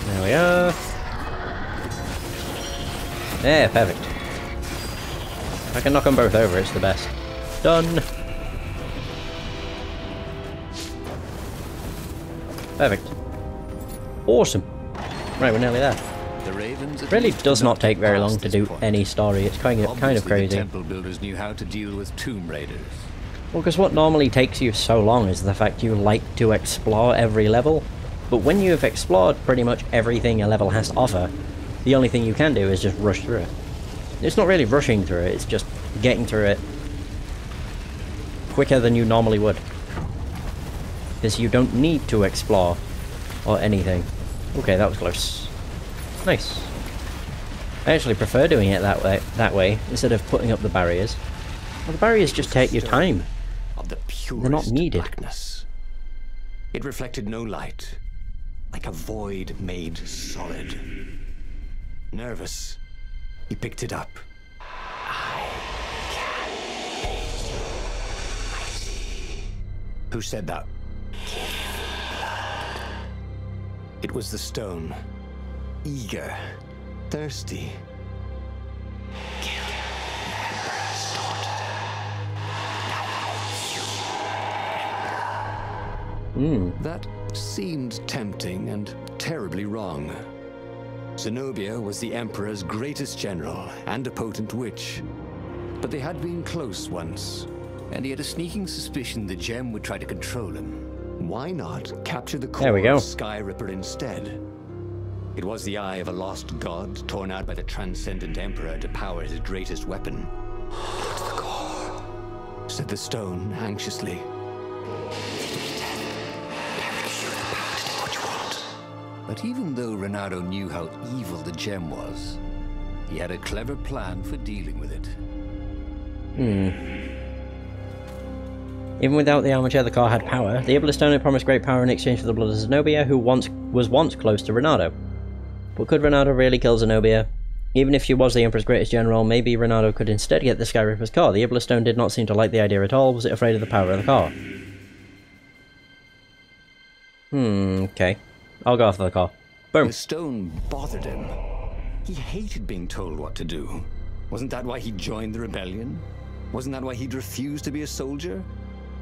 There we are. Yeah, perfect. If I can knock them both over, it's the best. Done. Perfect. Awesome. Right, we're nearly there. The Ravens Really does not take very long to do any story. It's kind of crazy. The temple builders knew how to deal with tomb raiders. Well, because what normally takes you so long is the fact you like to explore every level. But when you have explored pretty much everything a level has to offer, the only thing you can do is just rush through it. It's not really rushing through it, it's just getting through it quicker than you normally would. Because you don't need to explore or anything. Okay, that was close. Nice. I actually prefer doing it that way instead of putting up the barriers. Well, the barriers just take your time. Of the They're not needed. blackness. It reflected no light, like a void made solid. Nervous, he picked it up. I can make you mighty. Who said that? It was the stone. Eager, thirsty. Kill the Emperor's daughter. That seemed tempting and terribly wrong. Zenobia was the Emperor's greatest general and a potent witch. But they had been close once, and he had a sneaking suspicion the gem would try to control him. Why not capture the core of Sky Ripper instead? It was the eye of a lost god torn out by the transcendent Emperor to power his greatest weapon. It's the core, said the stone anxiously. But even though Renato knew how evil the gem was, he had a clever plan for dealing with it. Even without the armature, the car had power. The Iblis Stone had promised great power in exchange for the blood of Zenobia, who was once close to Renato. But could Renato really kill Zenobia? Even if she was the Emperor's greatest general, maybe Renato could instead get the Sky Ripper's car. The Iblis Stone did not seem to like the idea at all. Was it afraid of the power of the car? Okay. I'll go after the car. Boom. The stone bothered him. He hated being told what to do. Wasn't that why he joined the rebellion? Wasn't that why he'd refused to be a soldier?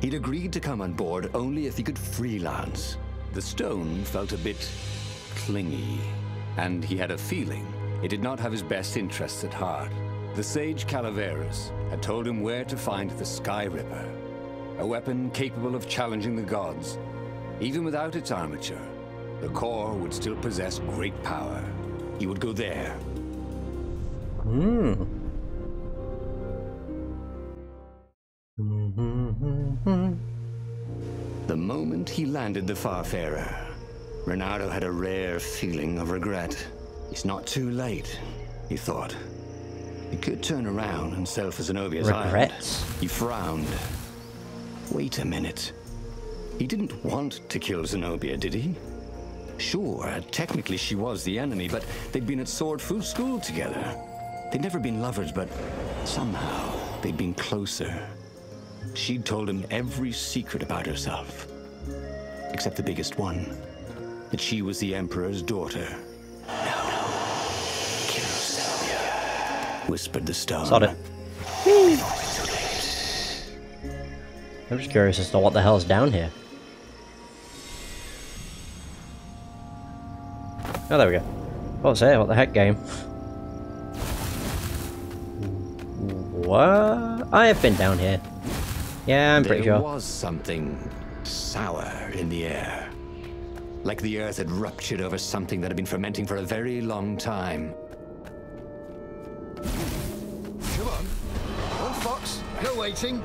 He'd agreed to come on board only if he could freelance. The stone felt a bit clingy, and he had a feeling it did not have his best interests at heart. The sage Calaveras had told him where to find the Sky Ripper, a weapon capable of challenging the gods. Even without its armature, the core would still possess great power. He would go there. The moment he landed the Farfarer, Renato had a rare feeling of regret. It's not too late, he thought. He could turn around and sell for Zenobia's island. He frowned. Wait a minute. He didn't want to kill Zenobia, did he? Sure, technically she was the enemy, but they'd been at Sword Food School together. They'd never been lovers, but somehow they'd been closer. She'd told him every secret about herself, except the biggest one, that she was the Emperor's daughter. No, kill Zenobia, whispered the stone. Sod it. I'm just curious as to what the hell's down here. Oh, there we go. What's it? What the heck, game? What? I have been down here. Yeah, I'm pretty sure. There was something sour in the air. Like the earth had ruptured over something that had been fermenting for a very long time. waiting?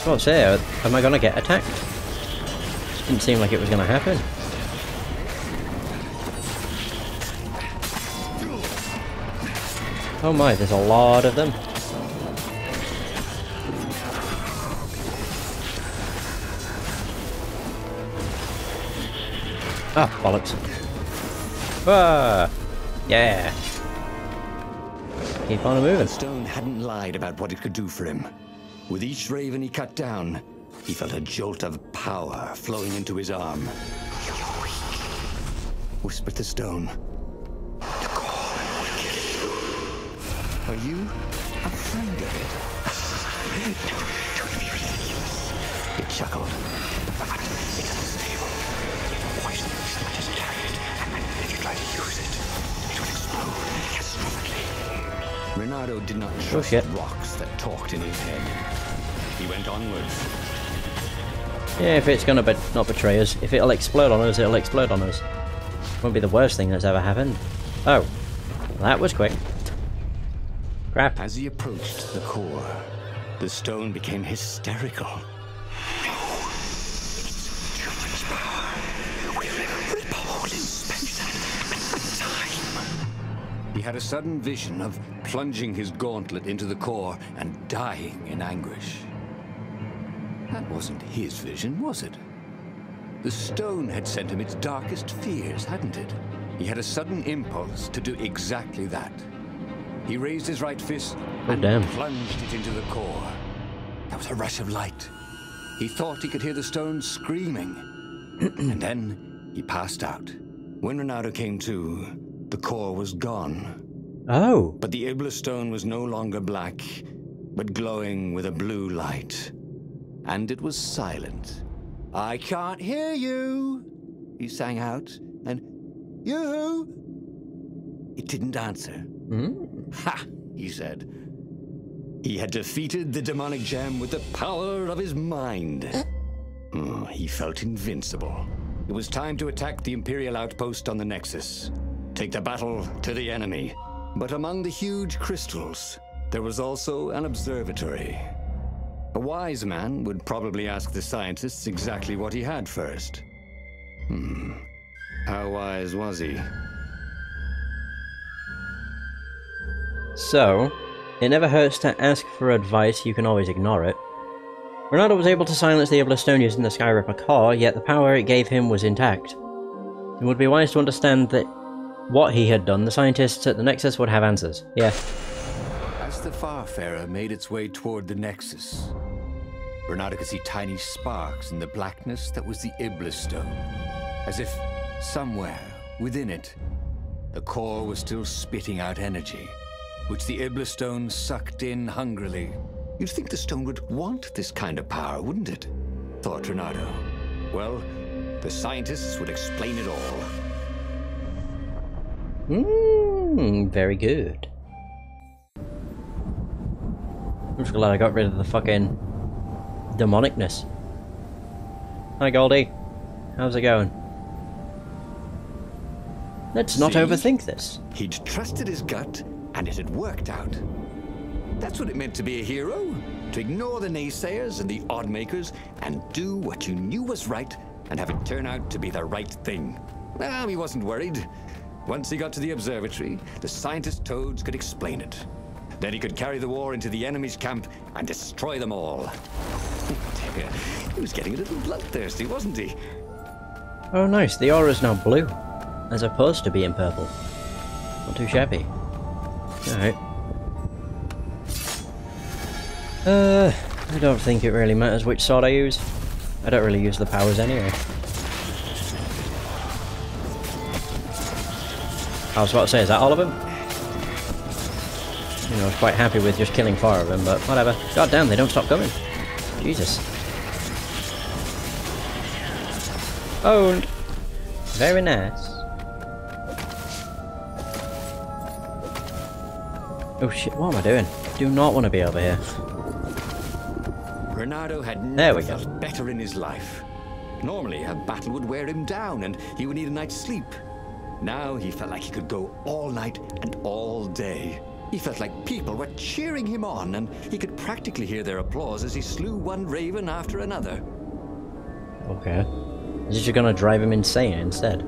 What's here? Am I gonna get attacked? Didn't seem like it was gonna happen. Oh my, there's a lot of them. Ah, bollocks. Ah, yeah. Keep on moving. The stone hadn't lied about what it could do for him. With each raven he cut down, he felt a jolt of power flowing into his arm. Whispered the stone. The core will kill you. Are you afraid of it? Don't be ridiculous. It chuckled. But it's unstable. Poison that is carried, and if you try to use it, it will explode catastrophically. Renato did not trust rocks that talked in his head. He went onwards. Yeah, if it's gonna not betray us, if it'll explode on us, it'll explode on us. Won't be the worst thing that's ever happened. Oh, that was quick. Crap. As he approached the core, the stone became hysterical. It's too much power. We'll rip a hole in space and time. He had a sudden vision of plunging his gauntlet into the core and dying in anguish. That wasn't his vision, was it? The stone had sent him its darkest fears, hadn't it? He had a sudden impulse to do exactly that. He raised his right fist and plunged it into the core. There was a rush of light. He thought he could hear the stone screaming. And then he passed out. When Renato came to, the core was gone. Oh. But the Iblis stone was no longer black, but glowing with a blue light. And it was silent. I can't hear you, he sang out, and you. It didn't answer. Ha, he said. He had defeated the demonic gem with the power of his mind. He felt invincible. It was time to attack the Imperial outpost on the Nexus. Take the battle to the enemy. But among the huge crystals, there was also an observatory. A wise man would probably ask the scientists exactly what he had first. How wise was he? So, it never hurts to ask for advice, you can always ignore it. Renato was able to silence the Iblis stone using the Skyripper core, yet the power it gave him was intact. It would be wise to understand that what he had done, the scientists at the Nexus would have answers. Yeah. As the Farfarer made its way toward the Nexus, Renato could see tiny sparks in the blackness that was the Iblis stone, as if somewhere within it, the core was still spitting out energy, which the Iblis stone sucked in hungrily. You'd think the stone would want this kind of power, wouldn't it? Thought Renato. Well, the scientists would explain it all. Very good. I'm just glad I got rid of the fucking demonicness. Hi Goldie, how's it going? Let's not overthink this. He'd trusted his gut, and it had worked out. That's what it meant to be a hero. To ignore the naysayers and the odd makers, and do what you knew was right, and have it turn out to be the right thing. Well, he wasn't worried. Once he got to the observatory, the scientist toads could explain it. Then he could carry the war into the enemy's camp and destroy them all. He was getting a little bloodthirsty, wasn't he? Oh nice, the aura's now blue, as opposed to being purple. Not too shabby. Alright. I don't think it really matters which sword I use. I don't really use the powers anyway. I was about to say, is that all of them? You know, I was quite happy with just killing 4 of them, but whatever. God damn, they don't stop coming. Jesus. Owned. Very nice. Oh shit, what am I doing? I do not want to be over here. Renato had never felt better in his life. Normally, a battle would wear him down and he would need a night's sleep. Now he felt like he could go all night and all day. He felt like people were cheering him on, and he could practically hear their applause as he slew one raven after another. Okay. Is it just gonna drive him insane instead?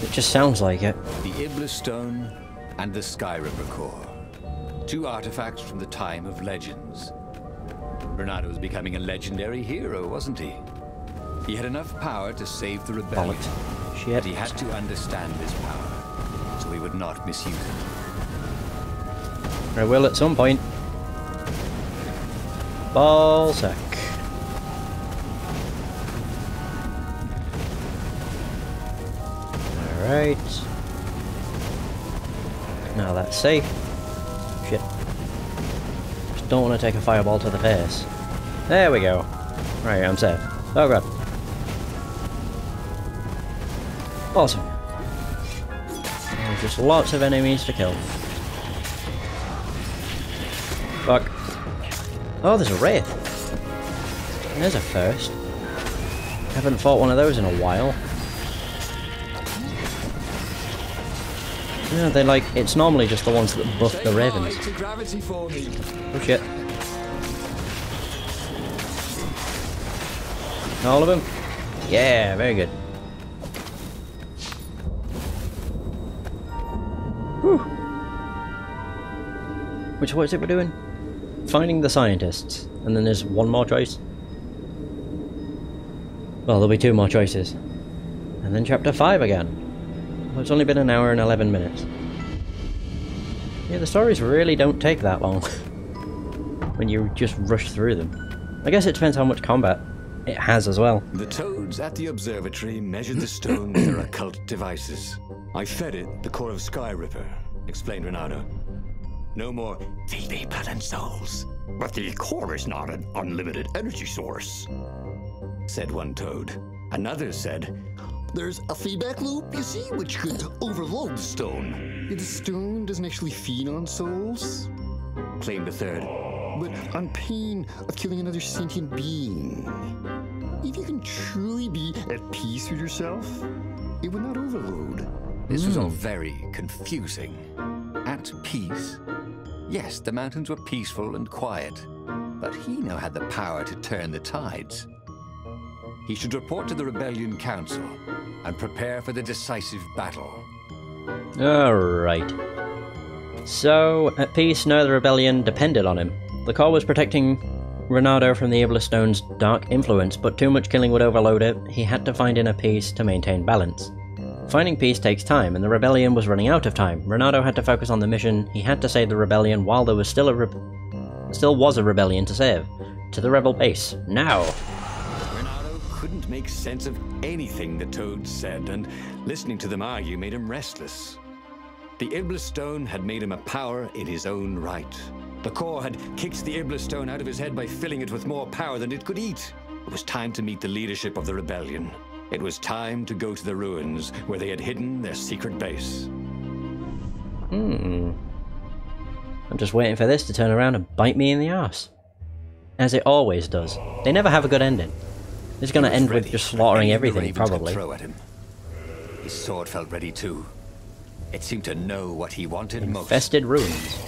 It just sounds like it. The Iblis Stone and the Sky Ripper Core. Two artifacts from the time of legends. Renato was becoming a legendary hero, wasn't he? He had enough power to save the rebellion. Shit. But he had to understand this power, so he would not misuse it. I will at some point. Ballsack. Alright. Now that's safe. Shit. Just don't want to take a fireball to the face. There we go. Right, I'm safe. Oh god. Awesome. There's just lots of enemies to kill. Fuck. Oh, there's a wraith. There's a first. Haven't fought one of those in a while. Yeah, they like, it's normally just the ones that buff the ravens. Oh shit. All of them? Yeah, very good. Whew. What is it we're doing? Finding the scientists. And then there's one more choice. Well, there'll be two more choices. And then chapter 5 again. Well, it's only been an hour and 11 minutes. Yeah, the stories really don't take that long. When you just rush through them. I guess it depends how much combat it has as well. The toads at the observatory measured the stone with their occult devices. I fed it the core of Sky Ripper, explained Renato. No more filthy blood and souls. But the core is not an unlimited energy source, said one toad. Another said, there's a feedback loop, you see, which could overload the stone. The stone doesn't actually feed on souls, claimed a third. But on pain of killing another sentient being. If you can truly be at peace with yourself, it would not overload. This was all very confusing. At peace? Yes, the mountains were peaceful and quiet, but he now had the power to turn the tides. He should report to the Rebellion Council and prepare for the decisive battle. Alright. So, at peace, now the rebellion depended on him. The core was protecting Renato from the Iblis Stone's dark influence, but too much killing would overload it. He had to find inner peace to maintain balance. Finding peace takes time, and the rebellion was running out of time. Renato had to focus on the mission. He had to save the rebellion while there was still was a rebellion to save. To the rebel base. Now! Renato couldn't make sense of anything the toads said, and listening to them argue made him restless. The Iblis Stone had made him a power in his own right. The core had kicked the Iblis Stone out of his head by filling it with more power than it could eat. It was time to meet the leadership of the rebellion. It was time to go to the ruins where they had hidden their secret base. I'm just waiting for this to turn around and bite me in the arse. As it always does. They never have a good ending. It's gonna end with just slaughtering everything, probably. Throw at him. His sword felt ready too. It seemed to know what he wanted most. Infested ruins.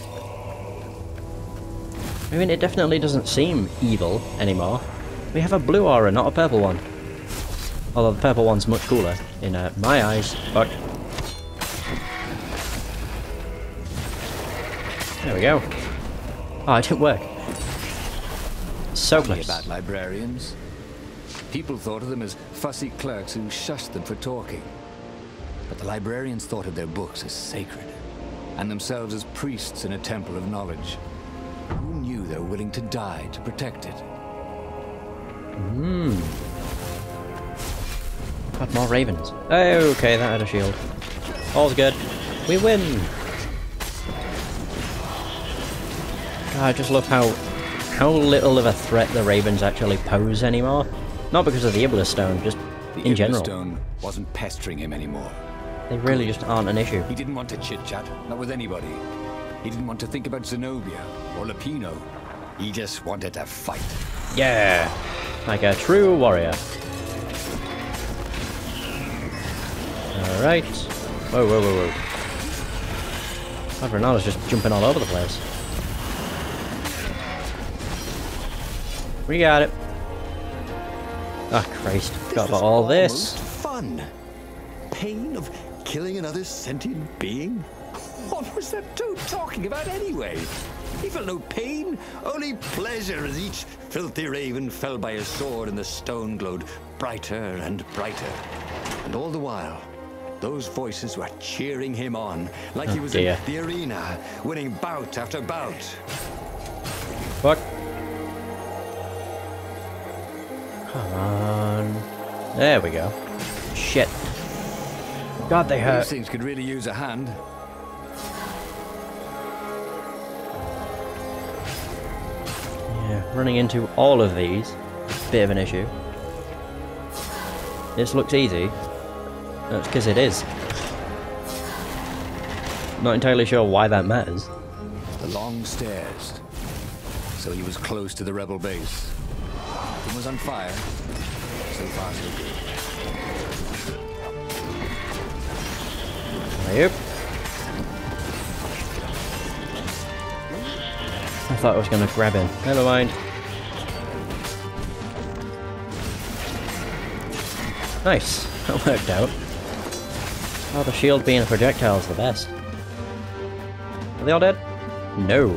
I mean, it definitely doesn't seem evil anymore. We have a blue aura, not a purple one. Although the purple one's much cooler, in my eyes. Fuck. There we go. Oh, it didn't work. So close. About librarians. People thought of them as fussy clerks who shushed them for talking. But the librarians thought of their books as sacred, and themselves as priests in a temple of knowledge. Who knew they were willing to die to protect it? Got more ravens. Okay, that had a shield. All's good. We win! God, I just love how little of a threat the ravens actually pose anymore. Not because of the Iblis Stone, just in general. The Iblis Stone wasn't pestering him anymore. They really just aren't an issue. He didn't want to chit-chat, not with anybody. He didn't want to think about Zenobia or Lupino. He just wanted to fight. Yeah! Like a true warrior. Alright. Whoa, whoa, whoa, whoa. Ronaldo's just jumping all over the place. We got it. Ah, Christ. Forgot about all this. Fun. Pain of killing another sentient being? What was that toad talking about anyway? He felt no pain, only pleasure as each filthy raven fell by his sword and the stone glowed brighter and brighter. And all the while, those voices were cheering him on, like he was in the arena, winning bout after bout. Fuck. Come on. There we go. Shit. God, they hurt. These things could really use a hand. Yeah, running into all of these, bit of an issue. This looks easy. That's because it is. Not entirely sure why that matters. The long stairs. So he was close to the rebel base. It was on fire. So far, so good. Yep. I thought I was going to grab him. Never mind. Nice. That worked out. Oh, the shield being a projectile is the best. Are they all dead? No.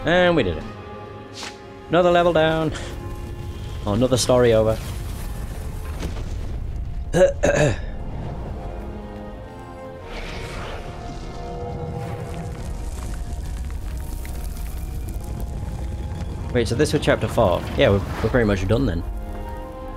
And we did it. Another level down. Oh, another story over. Wait, so this was chapter 4? Yeah, we're pretty much done then.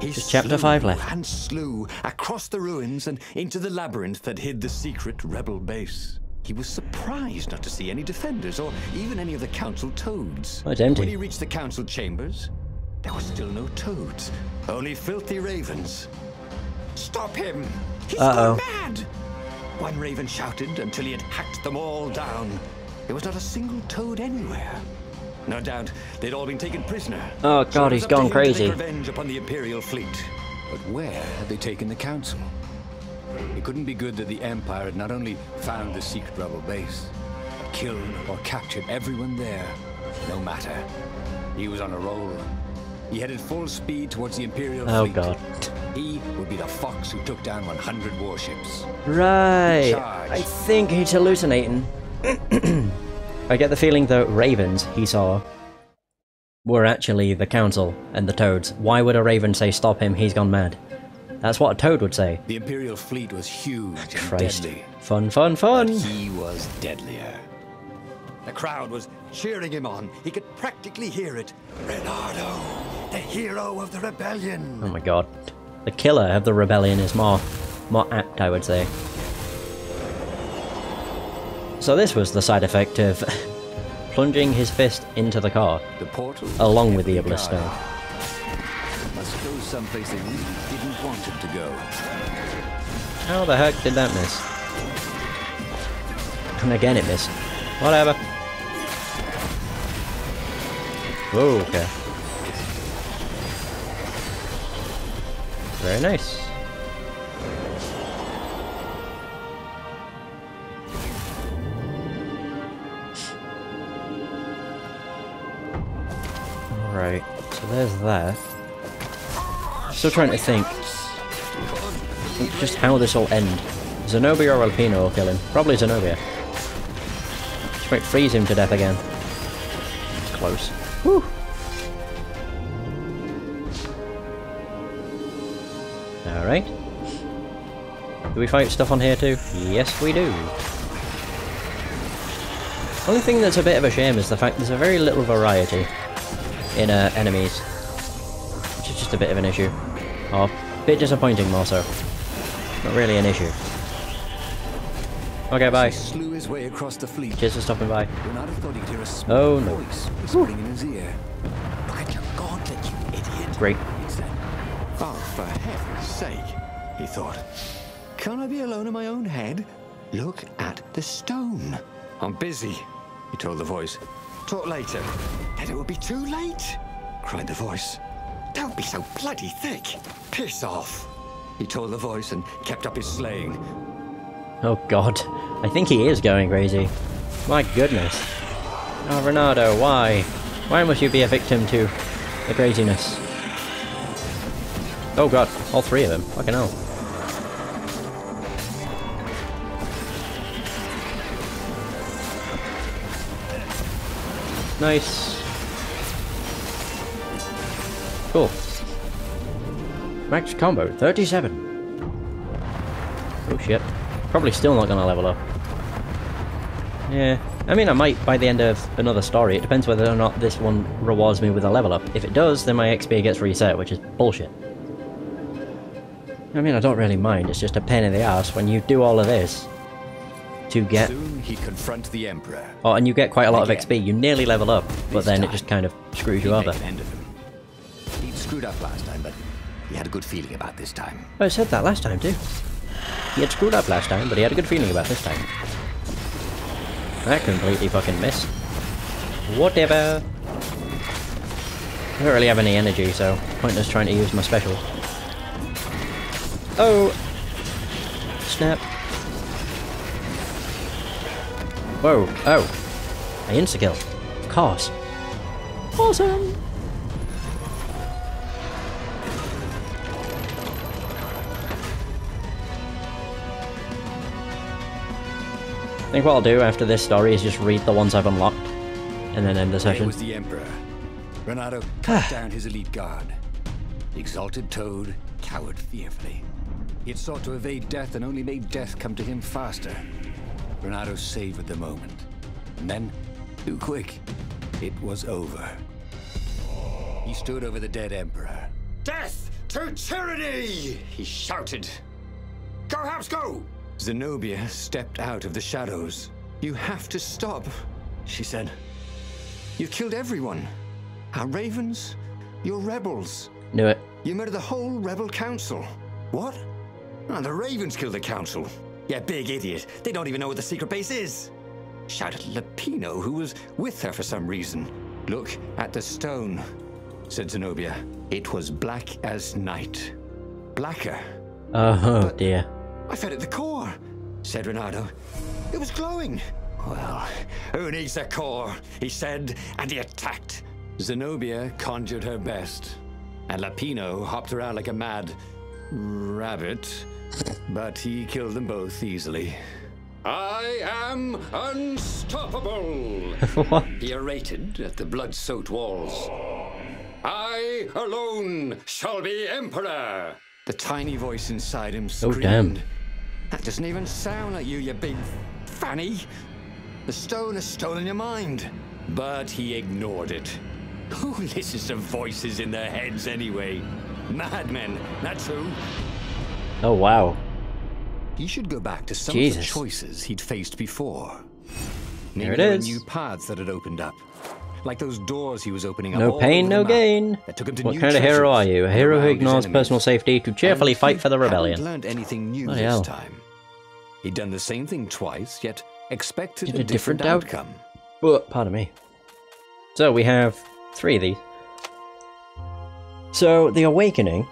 Just chapter 5 left. And slew across the ruins and into the labyrinth that hid the secret rebel base. He was surprised not to see any defenders or even any of the council toads. Oh, it's empty. When he reached the council chambers, there were still no toads, only filthy ravens. Stop him! He's gone mad! One raven shouted until he had hacked them all down. There was not a single toad anywhere. No doubt they'd all been taken prisoner. Oh god, he's gone crazy. Revenge upon the Imperial fleet. But where had they taken the council? It couldn't be good that the Empire had not only found the secret rebel base, but killed or captured everyone there. No matter. He was on a roll. He headed full speed towards the Imperial fleet. Oh god. He would be the fox who took down 100 warships. Right. I think he's hallucinating. I get the feeling the ravens he saw were actually the council and the toads. Why would a raven say stop him, he's gone mad? That's what a toad would say. The Imperial fleet was huge and Christ. deadly. Fun, fun, fun! But he was deadlier. The crowd was cheering him on. He could practically hear it. Renardo, the hero of the rebellion. Oh my god. The killer of the rebellion is more apt, I would say. So this was the side effect of plunging his fist into the car, The portal along with the Iblis Stone. must go someplace they really didn't want him to go. How the heck did that miss? And again it missed. Whatever. Whoa, okay. Very nice. Right, so there's that. Still trying to think just how this will end. Zenobia or Alpino will kill him. Probably Zenobia. Just might freeze him to death again. It's close. Whew. Alright. Do we fight stuff on here too? Yes we do. Only thing that's a bit of a shame is the fact there's a very little variety in enemies, which is just a bit of an issue. Or a bit disappointing more so. Not really an issue. Okay, bye. He slew his way across the fleet. Cheers for stopping by. Bernardo thought he'd hear a small Oh no. voice whispering in his ear. Look at your gauntlet, you idiot. Great. It said. Oh, for heaven's sake, he thought. Can't I be alone in my own head? Look at the stone. I'm busy, he told the voice. Talk later. Then it will be too late, cried the voice. Don't be so bloody thick. Piss off, he told the voice and kept up his slaying. Oh god. I think he is going crazy. My goodness. Oh, Renato, why? Why must you be a victim to the craziness? Oh god, all three of them. Fucking hell. Nice. Cool. Max combo, 37. Oh shit. Probably still not gonna level up. Yeah. I mean, I might by the end of another story. It depends whether or not this one rewards me with a level up. If it does, then my XP gets reset, which is bullshit. I mean, I don't really mind. It's just a pain in the ass when you do all of this to get... Soon he confront the Emperor. Oh, and you get quite a lot of XP. You nearly level up, but then it just kind of screws you over. End of him. He'd screwed up last time, but he had a good feeling about this time. Oh, I said that last time too. He had screwed up last time, but he had a good feeling about this time. That completely fucking missed. Whatever. I don't really have any energy, so pointless trying to use my special. Oh! Snap. Whoa. Oh. I insta-kill. Of course. Awesome! I think what I'll do after this story is just read the ones I've unlocked, and then end the session. It was the Emperor. Renato cut down his elite guard. The exalted Toad cowered fearfully. He had sought to evade death and only made death come to him faster. Renato savored the moment. And then, too quick, it was over. He stood over the dead Emperor. Death to tyranny! He shouted. Go, House, go! Zenobia stepped out of the shadows. You have to stop, she said. You've killed everyone. Our ravens, your rebels. Knew it. You murdered the whole rebel council. What? Oh, the ravens killed the council. Yeah, big idiot. They don't even know what the secret base is. Shouted Lapino, who was with her for some reason. Look at the stone, said Zenobia. It was black as night. Blacker. Oh dear. I fed it the core, said Renato. It was glowing. Well, who needs a core? He said, and he attacked. Zenobia conjured her best, and Lapino hopped around like a mad rabbit, but he killed them both easily. I am unstoppable, What? he orated at the blood-soaked walls. I alone shall be emperor. The tiny voice inside him screamed. Oh, damn. That doesn't even sound like you, you big fanny. The stone has stolen your mind. But he ignored it. Who listens to voices in their heads anyway? Madmen, that's who. Oh wow. He should go back to some Jesus. of the choices he'd faced before. Maybe There it there were is. new paths that had opened up. Like those doors he was opening up. No all pain, over the no map gain. that took him to What new kind of hero are treasures you? A hero who around his ignores enemies. personal safety to cheerfully And fight for the he rebellion. hadn't learned anything new Bloody this hell. time. He'd done the same thing twice, yet expected Did a different outcome. Pardon me. So we have 3 of these. So, the Awakening.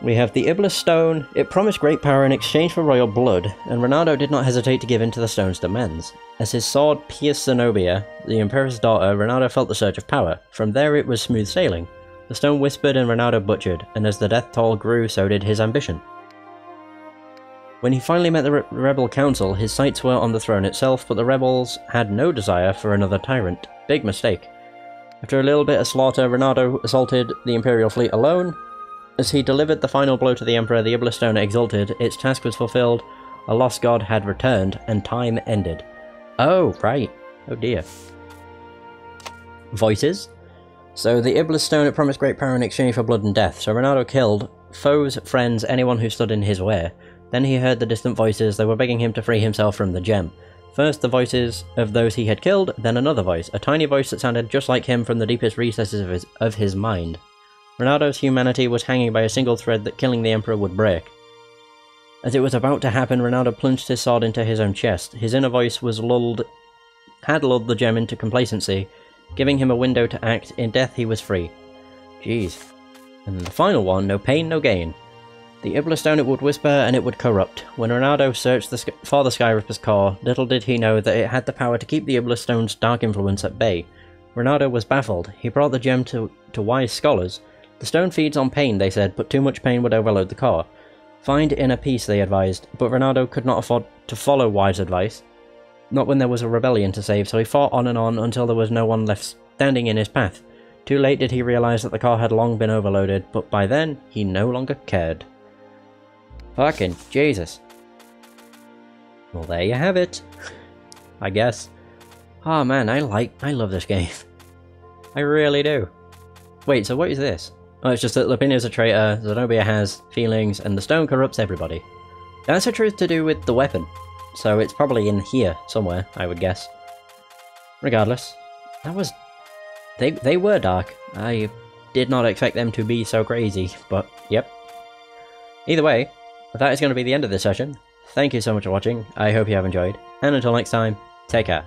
We have the Iblis Stone. It promised great power in exchange for royal blood, and Renato did not hesitate to give in to the stone's demands. As his sword pierced Zenobia, the Emperor's daughter, Renato felt the surge of power. From there it was smooth sailing. The stone whispered and Renato butchered, and as the death toll grew, so did his ambition. When he finally met the rebel council, his sights were on the throne itself, but the rebels had no desire for another tyrant. Big mistake. After a little bit of slaughter, Renato assaulted the Imperial fleet alone. As he delivered the final blow to the Emperor, the Iblis Stone exulted, its task was fulfilled, a lost god had returned, and time ended. Oh, right. Oh dear. Voices. So the Iblis Stone, it promised great power in exchange for blood and death, so Renato killed foes, friends, anyone who stood in his way. Then he heard the distant voices, they were begging him to free himself from the gem. First the voices of those he had killed, then another voice, a tiny voice that sounded just like him from the deepest recesses of his mind. Renato's humanity was hanging by a single thread that killing the Emperor would break. As it was about to happen, Renato plunged his sword into his own chest. His inner voice had lulled the gem into complacency, giving him a window to act. In death he was free. Jeez. And the final one, no pain, no gain. The Iblis Stone, it would whisper and it would corrupt. When Ronaldo searched for the Skyripper's core, little did he know that it had the power to keep the Iblis Stone's dark influence at bay. Ronaldo was baffled. He brought the gem to wise scholars. The stone feeds on pain, they said, but too much pain would overload the core. Find inner peace, they advised, but Ronaldo could not afford to follow wise advice. Not when there was a rebellion to save, so he fought on and on until there was no one left standing in his path. Too late did he realise that the core had long been overloaded, but by then, he no longer cared. Fucking Jesus. Well, there you have it. I guess. Oh man, I love this game. I really do. Wait, so what is this? Oh, it's just that Lapinia's a traitor, Zenobia has feelings, and the stone corrupts everybody. That's a truth to do with the weapon, so it's probably in here somewhere, I would guess. Regardless, that was... They were dark. I did not expect them to be so crazy, but yep. Either way, that is going to be the end of this session. Thank you so much for watching, I hope you have enjoyed, and until next time, take care.